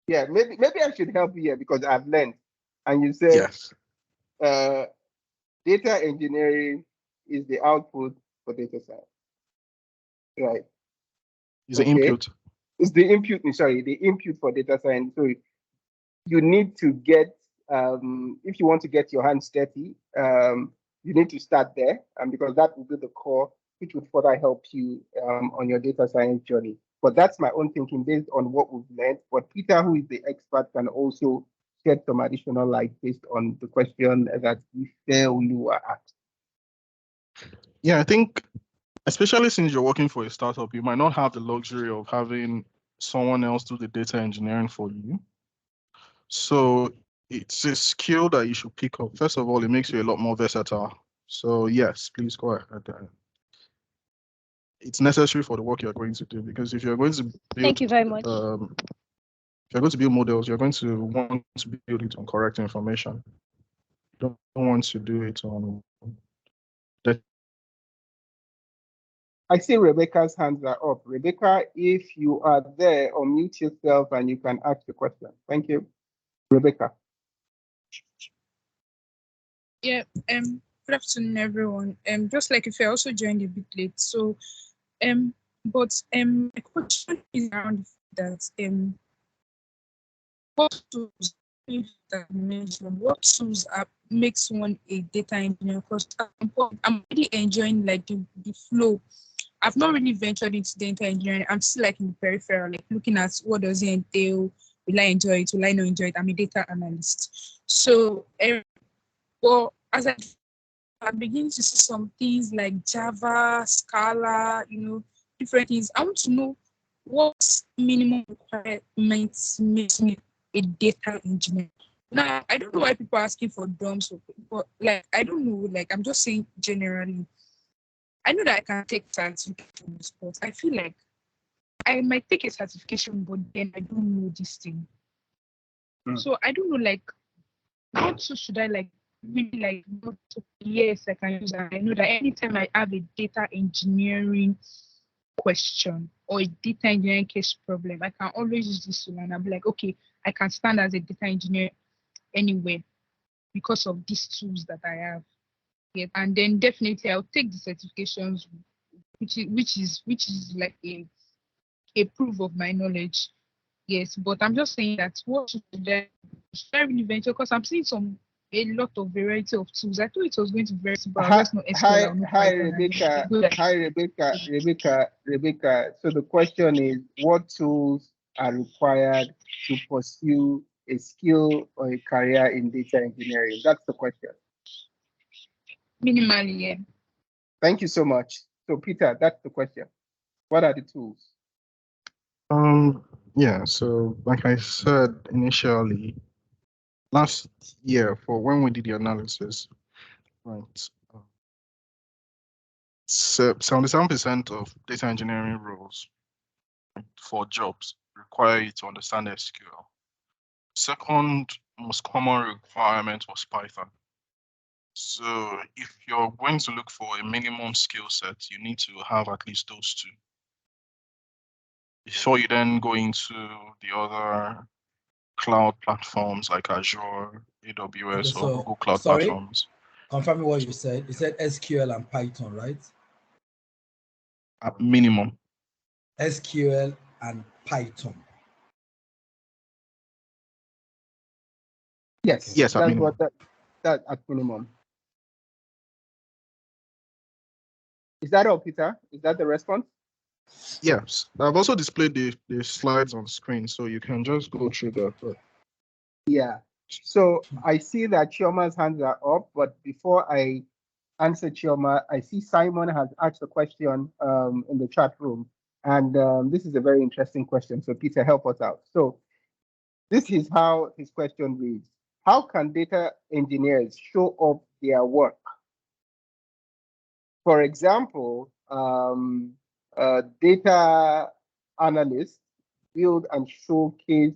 maybe I should help you here because I've learned. And you said yes, data engineering is the output for data science, right? it's an Okay. input. It's the input, sorry, the input for data science. So you need to get, if you want to get your hands dirty, you need to start there, and because that will be the core, which would further help you on your data science journey. But that's my own thinking based on what we've learned. But Peter, who is the expert, can also shed some additional light based on the question that you were asked. Yeah, I think especially since you're working for a startup, you might not have the luxury of having someone else do the data engineering for you. So it's a skill that you should pick up. First of all, it makes you a lot more versatile. So yes, please go ahead. It's necessary for the work you're going to do, because if you're going to build, Thank you very much. if you're going to build models, you're going to want to build it on correct information. You don't want to do it on. I see Rebecca's hands are up. Rebecca, if you are there, unmute yourself and you can ask the question. Thank you. Rebecca. Yeah, good afternoon, everyone. Just like if I also joined a bit late, so but my question is around that what tools that you mentioned, what tools are makes one a data engineer? Because I'm really enjoying like the flow. I've not really ventured into data engineering. I'm still like in the peripheral, like looking at what does it entail. Will I enjoy it? Will I not enjoy it? I'm a data analyst. So, well, as I'm beginning to see some things like Java, Scala, different things. I want to know what minimum requirements makes me a data engineer. Now, I don't know why people are asking for DOMs, but like, I don't know, like, I'm just saying generally. I know that I can take certifications, but I feel like I might take a certification, but then I don't know this thing. So I don't know, like, what should I like really like? Yes, I can use that. I know that anytime I have a data engineering question or a data engineering case problem, I can always use this tool and I'll be like, okay, I can stand as a data engineer anywhere because of these tools that I have. Yeah, and then definitely I'll take the certifications, which is like a proof of my knowledge. Yes, but I'm just saying that what should I really venture? Because I'm seeing a lot of variety of tools. I thought it was going to be very simple. I'll just know SQL, I'll know Python, Rebecca. Rebecca. So the question is, what tools are required to pursue a skill or a career in data engineering? That's the question. Minimally, yeah. Thank you so much. So Peter, that's the question. What are the tools? Yeah, so like I said initially, last year for when we did the analysis, right, 77% of data engineering roles for jobs require you to understand SQL. Second most common requirement was Python. So if you're going to look for a minimum skill set, you need to have at least those two before you then go into the other cloud platforms like Azure, AWS, Okay, or so Google Cloud sorry, platforms. confirm what you said. You said SQL and Python, right? At minimum. SQL and Python. Yes, yes, at that's minimum. what that at minimum. Is that all, Peter? Is that the response? Yes, I've also displayed the slides on screen, so you can just go through that. Yeah. So I see that Chioma's hands are up, but before I answer Chioma, I see Simon has asked a question in the chat room, and this is a very interesting question. So Peter, help us out. So this is how his question reads: how can data engineers show off their work? For example, data analysts, build and showcase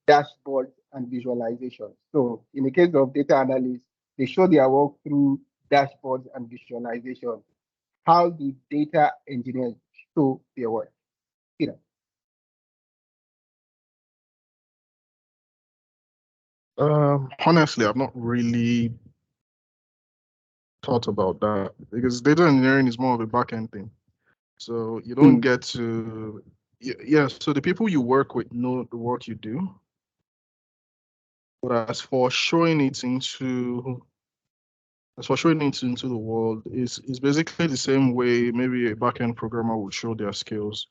dashboards and visualizations. So in the case of data analysts, they show their work through dashboards and visualizations. How do data engineers show their work? Peter. Honestly, I've not really thought about that because data engineering is more of a back-end thing. So you don't get to, yeah, so the people you work with know the work you do. But as for showing it into the world, is basically the same way maybe a back-end programmer would show their skills.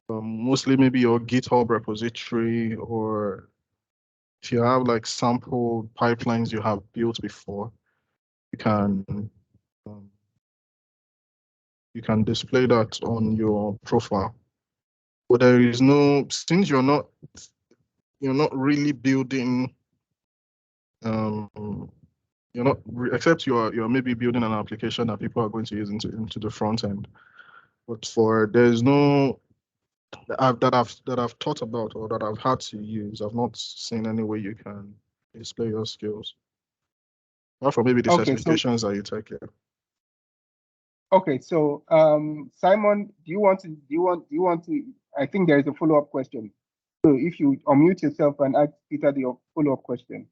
Mostly maybe your GitHub repository, or if you have like sample pipelines you have built before, you can um, display that on your profile. But there is no, since you're not really building you're not except you're maybe building an application that people are going to use into the front end. But there's no that I've thought about or that I've had to use. I've not seen any way you can display your skills. Apart from maybe the certifications that you take. Yeah. Okay, so Simon, do you want to? I think there is a follow-up question. So if you unmute yourself and ask Peter the follow-up question.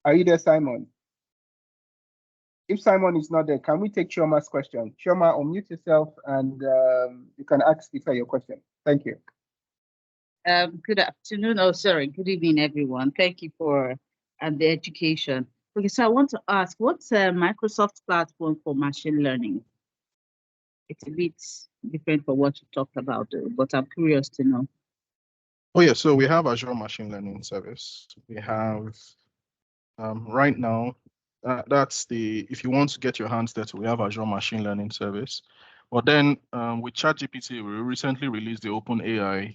Are you there, Simon? If Simon is not there, can we take Shioma's question? Shioma, unmute yourself and you can ask Peter your question. Thank you. Good afternoon. Oh, sorry. Good evening, everyone. Thank you for the education. Okay, so I want to ask, what's Microsoft's platform for machine learning? It's a bit different from what you talked about, but I'm curious to know. Oh yeah, so we have Azure Machine Learning Service. We have right now, that's if you want to get your hands dirty, we have Azure Machine Learning Service. But then with ChatGPT, we recently released the OpenAI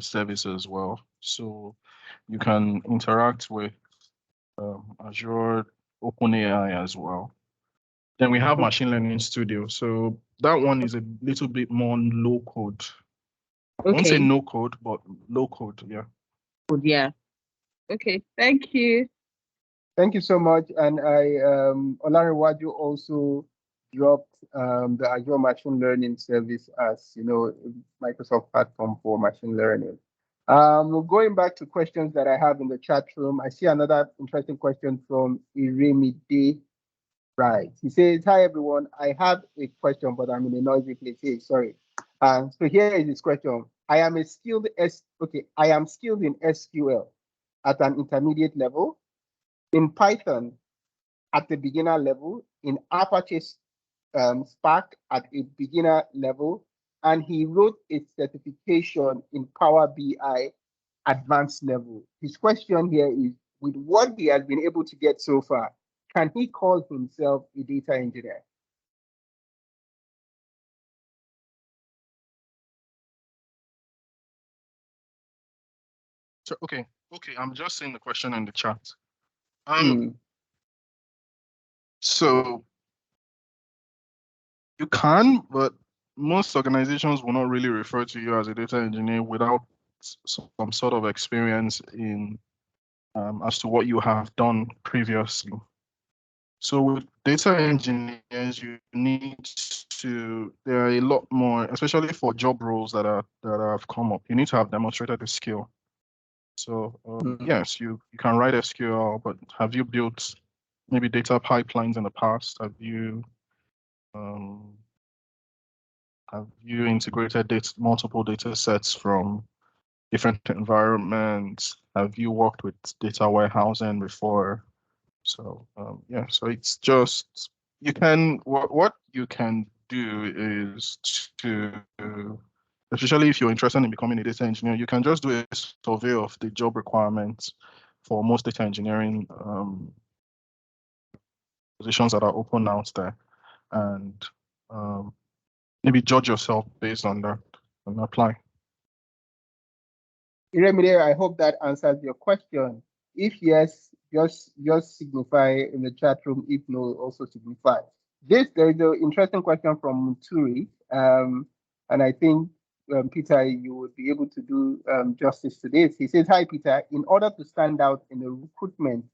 service as well. So you can interact with Azure OpenAI as well. Then we have Machine Learning Studio. So that one is a little bit more low code. Okay. I won't say no code, but low code, yeah. Yeah. Okay, thank you. Thank you so much. And Olarewaju also dropped the Azure Machine Learning Service as, Microsoft platform for machine learning. Going back to questions that I have in the chat room, I see another interesting question from Iremide. Right. He says, hi, everyone. I have a question, but I'm in a noisy place. Hey, sorry. So here is his question. I am skilled in SQL at an intermediate level, in Python at the beginner level, in Apache Spark at a beginner level, and he wrote a certification in Power BI advanced level. His question here is, with what he has been able to get so far, can he call himself a data engineer? So okay, I'm just seeing the question in the chat. So you can, but most organizations will not really refer to you as a data engineer without some sort of experience in as to what you have done previously. So with data engineers, you need to, there are a lot more, especially for job roles that have come up, you need to have demonstrated a skill. So yes, you can write SQL, but have you built maybe data pipelines in the past? Have you integrated multiple data sets from different environments? Have you worked with data warehousing before? So yeah, so it's just what you can do is to, especially if you're interested in becoming a data engineer, you can just do a survey of the job requirements for most data engineering positions that are open out there, and maybe judge yourself based on that and apply. Iremide, I hope that answers your question. If yes, just signify in the chat room. If no, also signify. There is an interesting question from Muturi. and I think Peter, you would be able to do justice to this. He says, "Hi, Peter. In order to stand out in the recruitment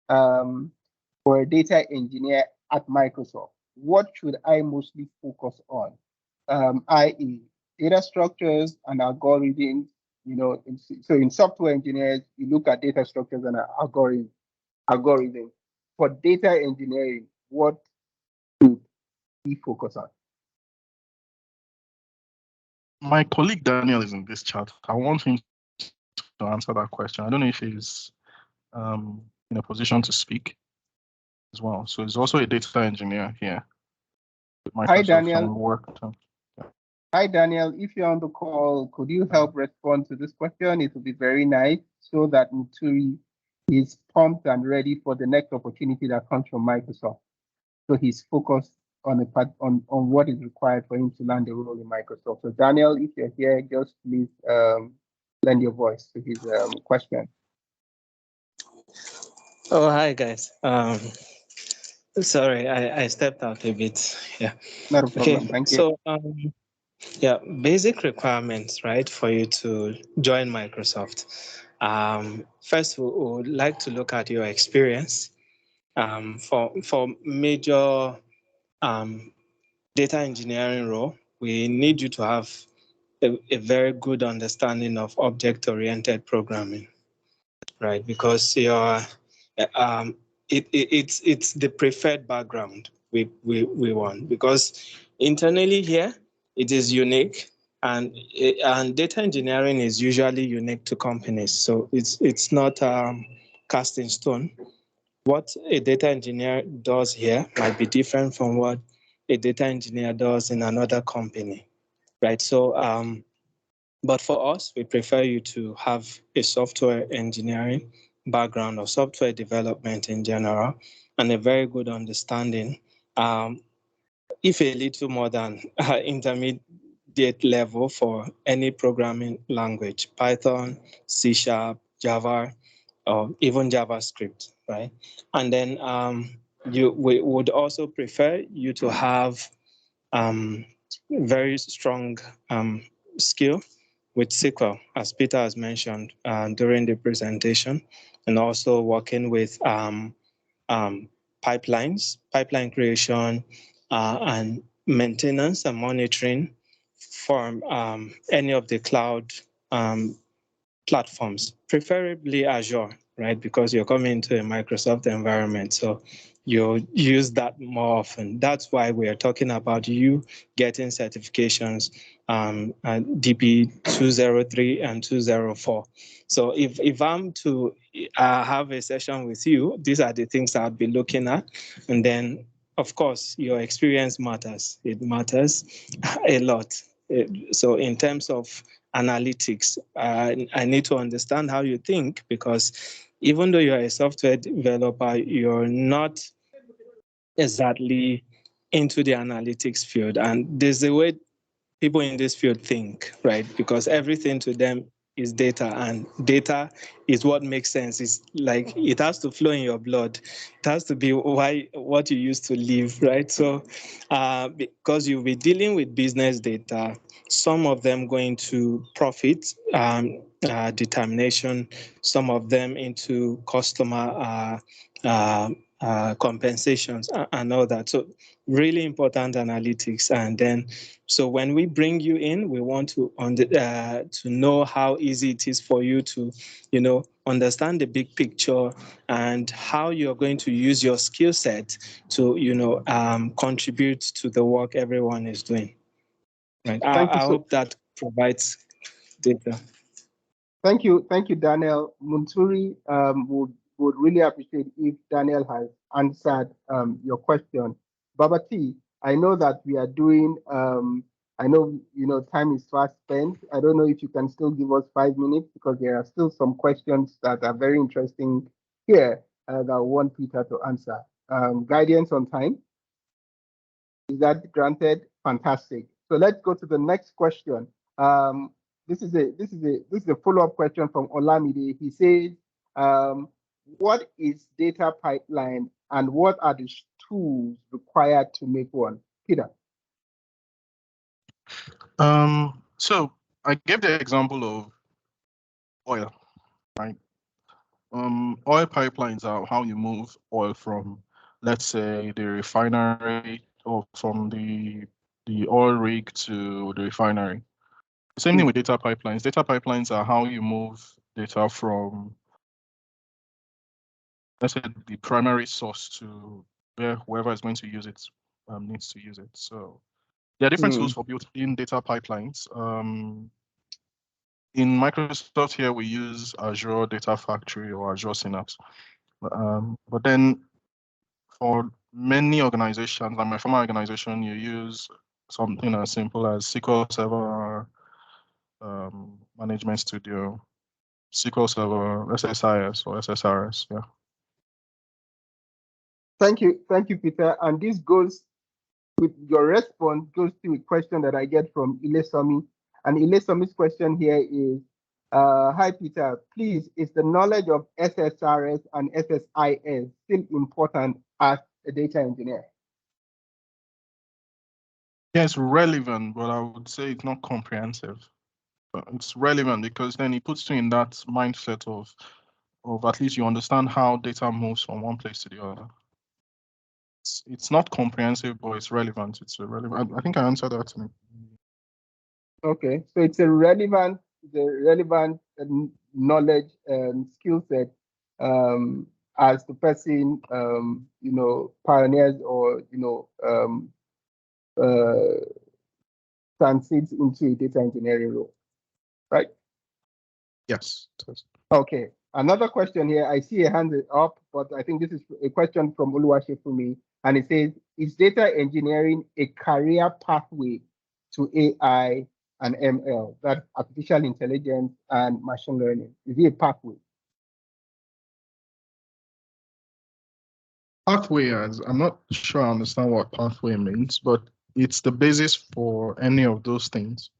for a data engineer at Microsoft, what should I mostly focus on? I.e., data structures and algorithms. You know, so in software engineers, you look at data structures and algorithms. For data engineering, what should we focus on?" My colleague Daniel is in this chat. I want him to answer that question. I don't know if he's in a position to speak as well. So he's also a data engineer here with Microsoft. Hi, Daniel. And work. Hi, Daniel. If you're on the call, could you help respond to this question? It would be very nice so that Muturi is pumped and ready for the next opportunity that comes from Microsoft. So he's focused on what is required for him to land a role in Microsoft. So Daniel, if you're here, just please lend your voice to his question. Oh, hi guys. Sorry, I stepped out a bit. Yeah. Not a problem. Thank you. So yeah, basic requirements, right, for you to join Microsoft. First, we would like to look at your experience. For major data engineering role, we need you to have a very good understanding of object-oriented programming, right? Because it's the preferred background we want, because internally here it is unique, and data engineering is usually unique to companies, so it's not cast in stone. What a data engineer does here might be different from what a data engineer does in another company, right? So but for us, we prefer you to have a software engineering background or software development in general, and a very good understanding, if a little more than intermediate level for any programming language, Python, C#, Java, or even JavaScript, right? And then we would also prefer you to have very strong skill with SQL, as Peter has mentioned during the presentation, and also working with pipelines, pipeline creation, and maintenance and monitoring for any of the cloud platforms, preferably Azure, right? Because you're coming into a Microsoft environment, so you'll use that more often. That's why we are talking about you getting certifications, DP 203 and 204. So if I'm to have a session with you, these are the things I'll be looking at. And then, of course, your experience matters. It matters a lot. So in terms of analytics, I need to understand how you think, because even though you're a software developer, you're not exactly into the analytics field. And there's a way people in this field think, right? Because everything to them is data, and data is what makes sense. It's like it has to flow in your blood. It has to be what you used to live, right? So because you'll be dealing with business data, some of them going to profit determination, some of them into customer compensations and all that. So really important analytics. And then, so when we bring you in, we want to know how easy it is for you to, understand the big picture and how you're going to use your skill set to, contribute to the work everyone is doing. Right. I hope that provides data. Thank you, Daniel. Munturi would really appreciate if Daniel has answered your question. Babati, I know that we are doing. I know time is fast spent. I don't know if you can still give us 5 minutes, because there are still some questions that are very interesting here that I want Peter to answer. Guidance on time, is that granted? Fantastic. So let's go to the next question. This is a follow-up question from Olamide. He says, what is data pipeline and what are the tools required to make one? Peter. So I gave the example of oil, right? Oil pipelines are how you move oil from, let's say, the refinery or from the oil rig to the refinery. Same thing with data pipelines. Data pipelines are how you move data from, let's say, the primary source to where whoever is going to use it needs to use it. So there are different tools for building data pipelines. In Microsoft here, we use Azure Data Factory or Azure Synapse. But then for many organizations, like my former organization, you use something as simple as SQL Server Management Studio, SQL Server, SSIS or SSRS, yeah. Thank you, Peter. And this goes with your response goes to a question that I get from Ilesami. And Ilesami's question here is, hi, Peter, please, is the knowledge of SSRS and SSIS still important as a data engineer? Yeah, it's relevant, but I would say it's not comprehensive. But it's relevant because then it puts you in that mindset of at least you understand how data moves from one place to the other. It's not comprehensive, but it's relevant. It's relevant. I think I answered that. Okay, so it's a relevant knowledge and skill set as the person pioneers or transits into a data engineering role, right? Yes. Okay. Another question here. I see a hand up, but I think this is a question from Oluwashefumi, and it says, "Is data engineering a career pathway to AI and ML, that's artificial intelligence and machine learning? Is it a pathway?" Pathway, as I'm not sure I understand what pathway means, but it's the basis for any of those things.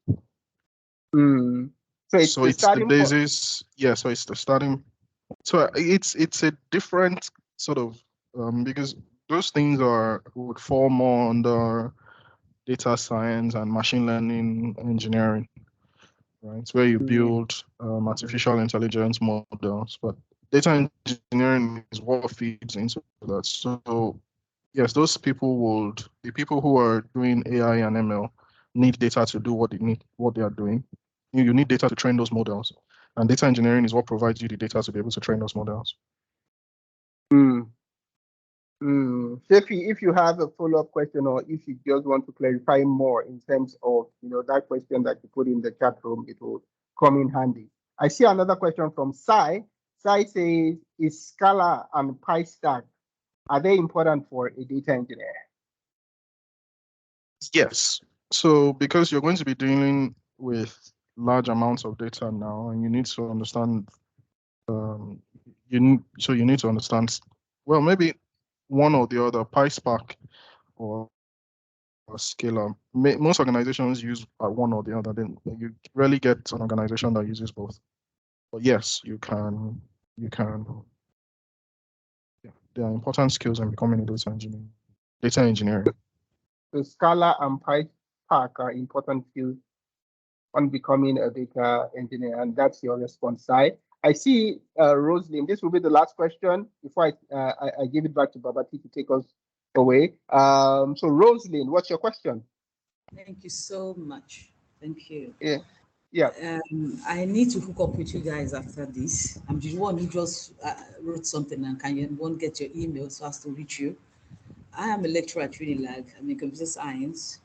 So it's the basis. Yeah, so it's the starting. So it's a different sort of because those things would fall more under data science and machine learning engineering, right? It's where you build artificial intelligence models, but data engineering is what feeds into that. So yes, those people the people who are doing AI and ML need data to do what they are doing. You need data to train those models, and data engineering is what provides you the data to be able to train those models. Shefi, if you have a follow-up question, or if you just want to clarify more in terms of that question that you put in the chat room, it will come in handy. I see another question from Sai. Sai says, "Is Scala and PyStack, are they important for a data engineer?" Yes. So because you're going to be dealing with large amounts of data now, and you need to understand, you need to understand, well, maybe one or the other, PySpark or Scala. Most organizations use one or the other. Then you rarely get an organization that uses both. But yes, you can. Yeah, there are important skills in becoming a data engineer. Data engineering. So Scala and PySpark are important skills on becoming a data engineer, and that's your response side. I see Rosalind. This will be the last question before I give it back to Babati to take us away. So Rosalind, what's your question? Thank you so much. Thank you. Yeah. I need to hook up with you guys after this. I'm the one who just wrote something, and can you won't get your email so as to reach you. I am a lecturer at Unilag. I'm in computer science.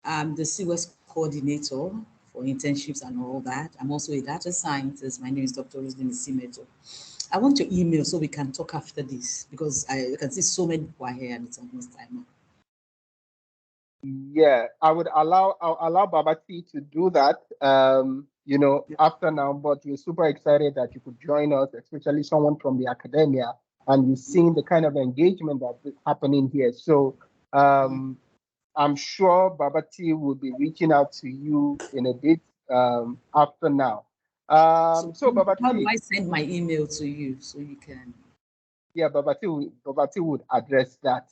I'm the CWES coordinator for internships and all that. I'm also a data scientist. My name is Dr. Rosalind Simeto. I want your email so we can talk after this, because I can see so many people are here and it's almost time up. Yeah, I'll allow Babati to do that, after now, but we're super excited that you could join us, especially someone from the academia, and you've seen the kind of engagement that's happening here. So I'm sure Babati will be reaching out to you in a bit after now. So Babati, how do I send my email to you so you can? Yeah, Babati would address that.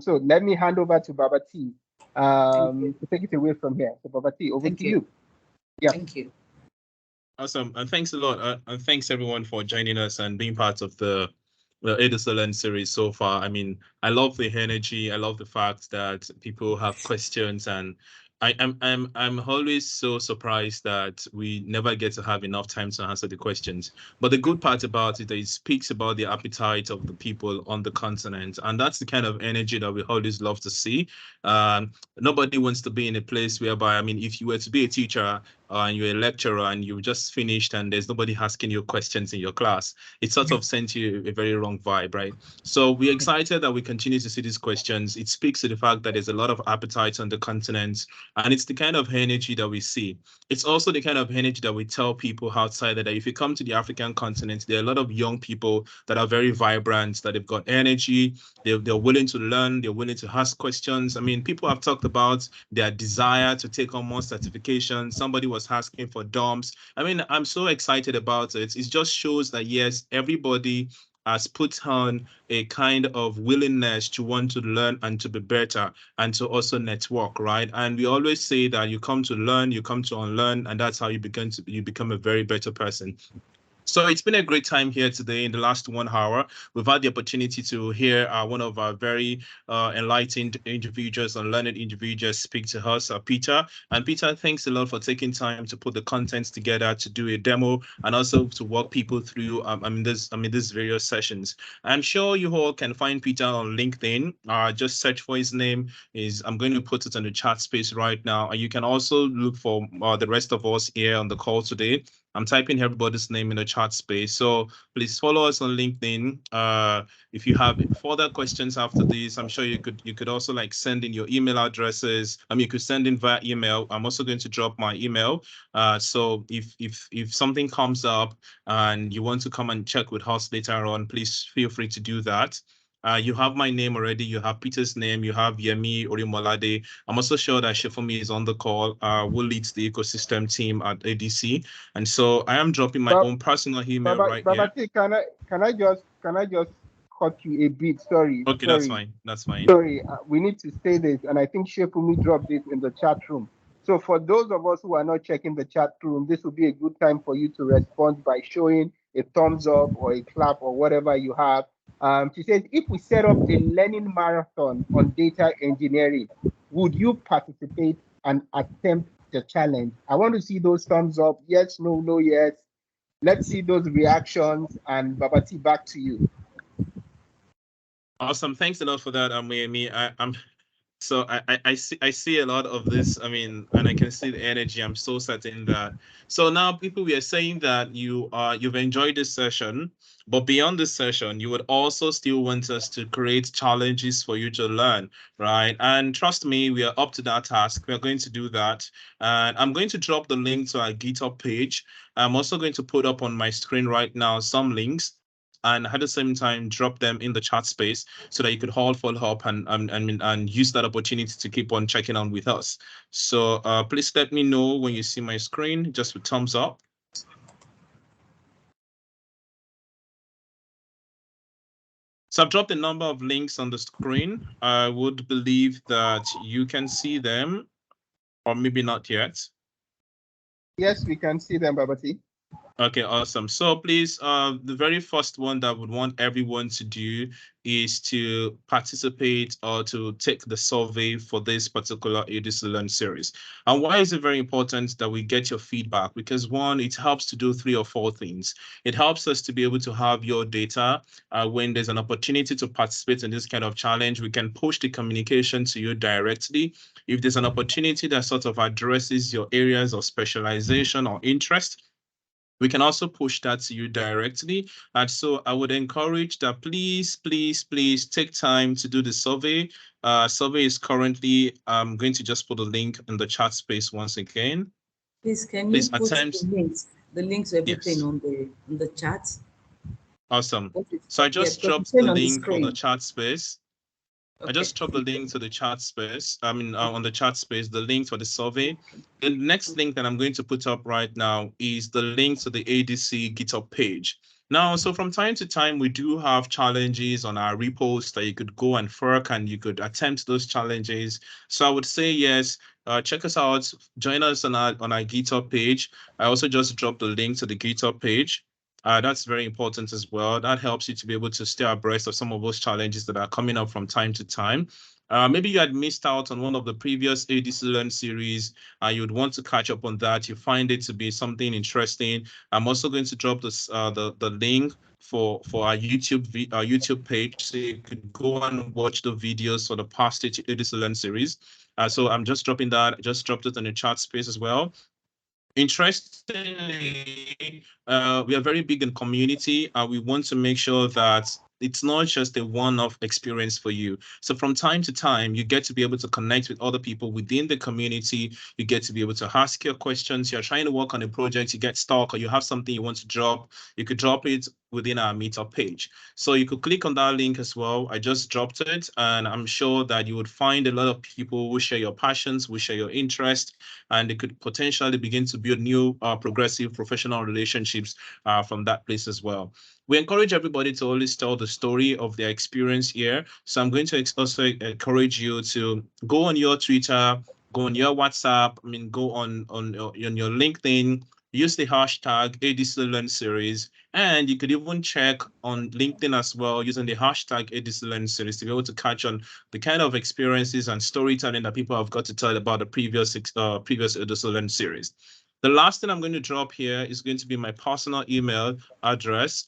So let me hand over to Babati. to take it away from here. So Babati, over to you. Yeah. Thank you. Awesome. And thanks a lot. And thanks everyone for joining us and being part of the ADC Learn series so far. I mean, I love the energy. I love the fact that people have questions, and I'm always so surprised that we never get to have enough time to answer the questions. But the good part about it, it speaks about the appetite of the people on the continent, and that's the kind of energy that we always love to see. Nobody wants to be in a place whereby, I mean, if you were to be a teacher and you're a lecturer and you just finished and there's nobody asking you questions in your class, it sort of sends you a very wrong vibe, right? So we're excited that we continue to see these questions. It speaks to the fact that there's a lot of appetite on the continent, and it's the kind of energy that we see. It's also the kind of energy that we tell people outside that if you come to the African continent, there are a lot of young people that are very vibrant, that they've got energy, they're willing to learn, they're willing to ask questions. I mean, people have talked about their desire to take on more certifications. Somebody was asking for DOMS. I mean, I'm so excited about it. It just shows that, yes, everybody has put on a kind of willingness to want to learn and to be better and to also network, right? And we always say that you come to learn, you come to unlearn, and that's how you become a very better person. So it's been a great time here today in the last 1 hour. We've had the opportunity to hear one of our very enlightened individuals and learned individuals speak to us, Peter. And Peter, thanks a lot for taking time to put the contents together, to do a demo, and also to walk people through these various sessions. I'm sure you all can find Peter on LinkedIn. Just search for his name. I'm going to put it on the chat space right now. And you can also look for the rest of us here on the call today. I'm typing everybody's name in the chat space. So please follow us on LinkedIn. If you have further questions after this, I'm sure you could also like send in your email addresses. I mean, you could send in via email. I'm also going to drop my email. So if something comes up and you want to come and check with us later on, please feel free to do that. You have my name already. You have Peter's name. You have Yemi Orimolade. I'm also sure that Shefumi is on the call, who leads the ecosystem team at ADC. And so I am dropping my own personal email right here. Can I just cut you a bit? Sorry. Okay, sorry. that's fine. That's fine. Sorry, we need to say this, and I think Shefumi dropped this in the chat room. So for those of us who are not checking the chat room, this would be a good time for you to respond by showing a thumbs up or a clap or whatever you have. She says, if we set up a learning marathon on data engineering, would you participate and attempt the challenge? I want to see those thumbs up. Yes, no, no, yes. Let's see those reactions. And Babati, back to you. Awesome. Thanks a lot for that, Amy. So I see a lot of this. I mean, and I can see the energy. I'm so certain that. So now, people, we are saying that you've enjoyed this session, but beyond this session, you would also still want us to create challenges for you to learn, right? And trust me, we are up to that task. We are going to do that. And I'm going to drop the link to our GitHub page. I'm also going to put up on my screen right now some links, and at the same time drop them in the chat space so that you could all follow up and use that opportunity to keep on checking on with us. So please let me know when you see my screen, just with thumbs up. So I've dropped a number of links on the screen. I would believe that you can see them, or maybe not yet. Yes, we can see them, Babati. Okay, awesome. So please, the very first one that I would want everyone to do is to participate or to take the survey for this particular ADC Learn series. And why is it very important that we get your feedback? Because one, it helps to do 3 or 4 things. It helps us to be able to have your data. When there's an opportunity to participate in this kind of challenge, we can push the communication to you directly. If there's an opportunity that sort of addresses your areas of specialization or interest, we can also push that to you directly. And so I would encourage that please take time to do the survey. Survey is currently, I'm going to just put a link in the chat space once again. Please, can you put the links to everything on the chat? Awesome. So I just dropped the link on the chat space. Okay. I just dropped the link to the chat space. I mean, on the chat space, the link for the survey. The next link that I'm going to put up right now is the link to the ADC GitHub page. Now, so from time to time, we do have challenges on our repos that you could go and work and you could attempt those challenges. So I would say, yes, check us out, join us on our GitHub page. I also just dropped the link to the GitHub page. That's very important as well. That helps you to be able to stay abreast of some of those challenges that are coming up from time to time. Maybe you had missed out on one of the previous ADC Learn series. You'd want to catch up on that. You find it to be something interesting. I'm also going to drop this the link for our YouTube page, so you could go and watch the videos for the past ADC Learn series. So I'm just dropping that. I just dropped it in the chat space as well. Interestingly, we are very big in community, and we want to make sure that it's not just a one-off experience for you. So from time to time, you get to be able to connect with other people within the community. You get to be able to ask your questions. You're trying to work on a project, you get stuck, or you have something you want to drop. You could drop it within our meetup page. So you could click on that link as well. I just dropped it, and I'm sure that you would find a lot of people who share your passions, who share your interest, and they could potentially begin to build new progressive professional relationships from that place as well. We encourage everybody to always tell the story of their experience here. So I'm going to also encourage you to go on your Twitter, go on your WhatsApp, go on your LinkedIn, use the hashtag ADC Learn Series, and you could even check on LinkedIn as well using the hashtag ADC Learn Series to be able to catch on the kind of experiences and storytelling that people have got to tell about the previous ADC Learn series. The last thing I'm going to drop here is going to be my personal email address.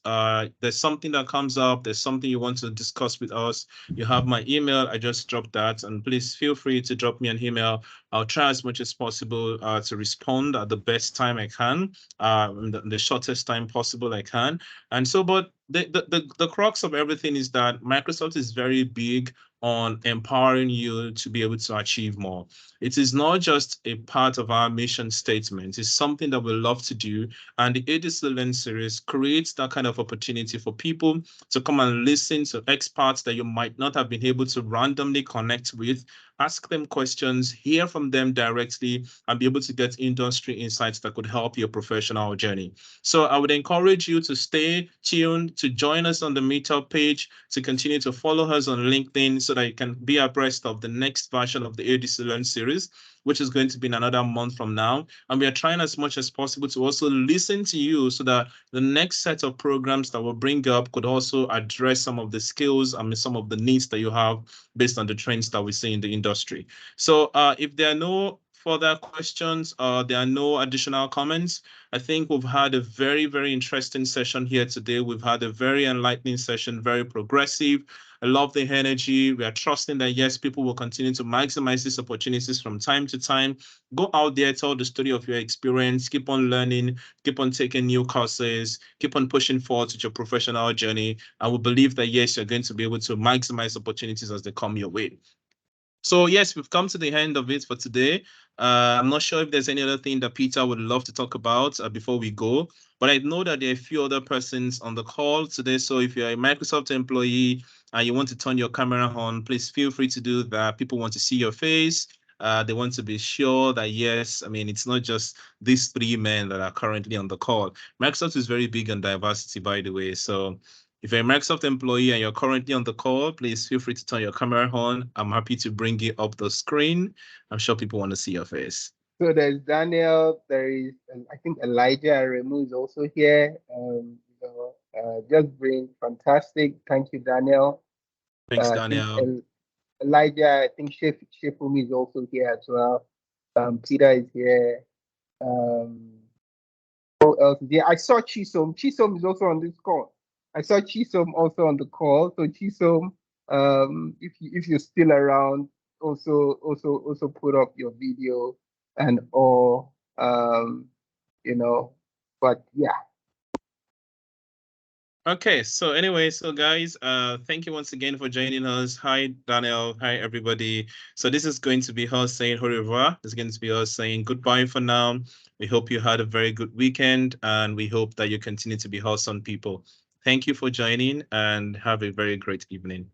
There's something that comes up, there's something you want to discuss with us, you have my email. I just dropped that, and please feel free to drop me an email. I'll try as much as possible to respond at the best time I can, in the shortest time possible I can. And so, but the crux of everything is that Microsoft is very big on empowering you to be able to achieve more. It is not just a part of our mission statement. It's something that we love to do. And the ADC Learn series creates that kind of opportunity for people to come and listen to experts that you might not have been able to randomly connect with, ask them questions, hear from them directly, and be able to get industry insights that could help your professional journey. So I would encourage you to stay tuned, to join us on the Meetup page, to continue to follow us on LinkedIn so that you can be abreast of the next version of the ADC Learn series, which is going to be in another month from now. And we are trying as much as possible to also listen to you so that the next set of programs that we'll bring up could also address some of the skills and some of the needs that you have based on the trends that we see in the industry. So if there are no further questions, there are no additional comments, I think we've had a very, very interesting session here today. We've had a very enlightening session, very progressive. I love the energy. We are trusting that, yes, people will continue to maximize these opportunities from time to time. Go out there, tell the story of your experience, keep on learning, keep on taking new courses, keep on pushing forward with your professional journey. And we believe that, yes, you're going to be able to maximize opportunities as they come your way. So yes, we've come to the end of it for today. I'm not sure if there's any other thing that Peter would love to talk about before we go, but I know that there are a few other persons on the call today. So if you're a Microsoft employee and you want to turn your camera on, please feel free to do that. People want to see your face. They want to be sure that, yes, it's not just these three men that are currently on the call. Microsoft is very big on diversity, by the way. So if you're a Microsoft employee and you're currently on the call, please feel free to turn your camera on. I'm happy to bring you up the screen. I'm sure people want to see your face. So there's Daniel, there is, I think Elijah Aremu is also here. Just bring fantastic. Thank you, Daniel. Thanks, Daniel. Elijah, I think Shefumi is also here as well. Peter is here. Who else is here? I saw Chisom. Chisom is also on this call. I saw Chisom also on the call. So Chisom, if you're still around, also put up your video and all. But yeah. Okay, so anyway, so guys, thank you once again for joining us. Hi, Daniel. Hi, everybody. So this is going to be us saying au revoir. It's going to be us saying goodbye for now. We hope you had a very good weekend, and we hope that you continue to be awesome people. Thank you for joining, and have a very great evening.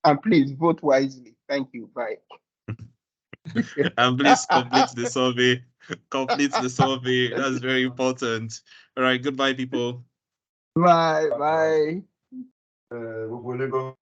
And please vote wisely. Thank you. Bye. And please complete the survey. complete the survey. That's very important. All right, goodbye, people. Bye. Bye.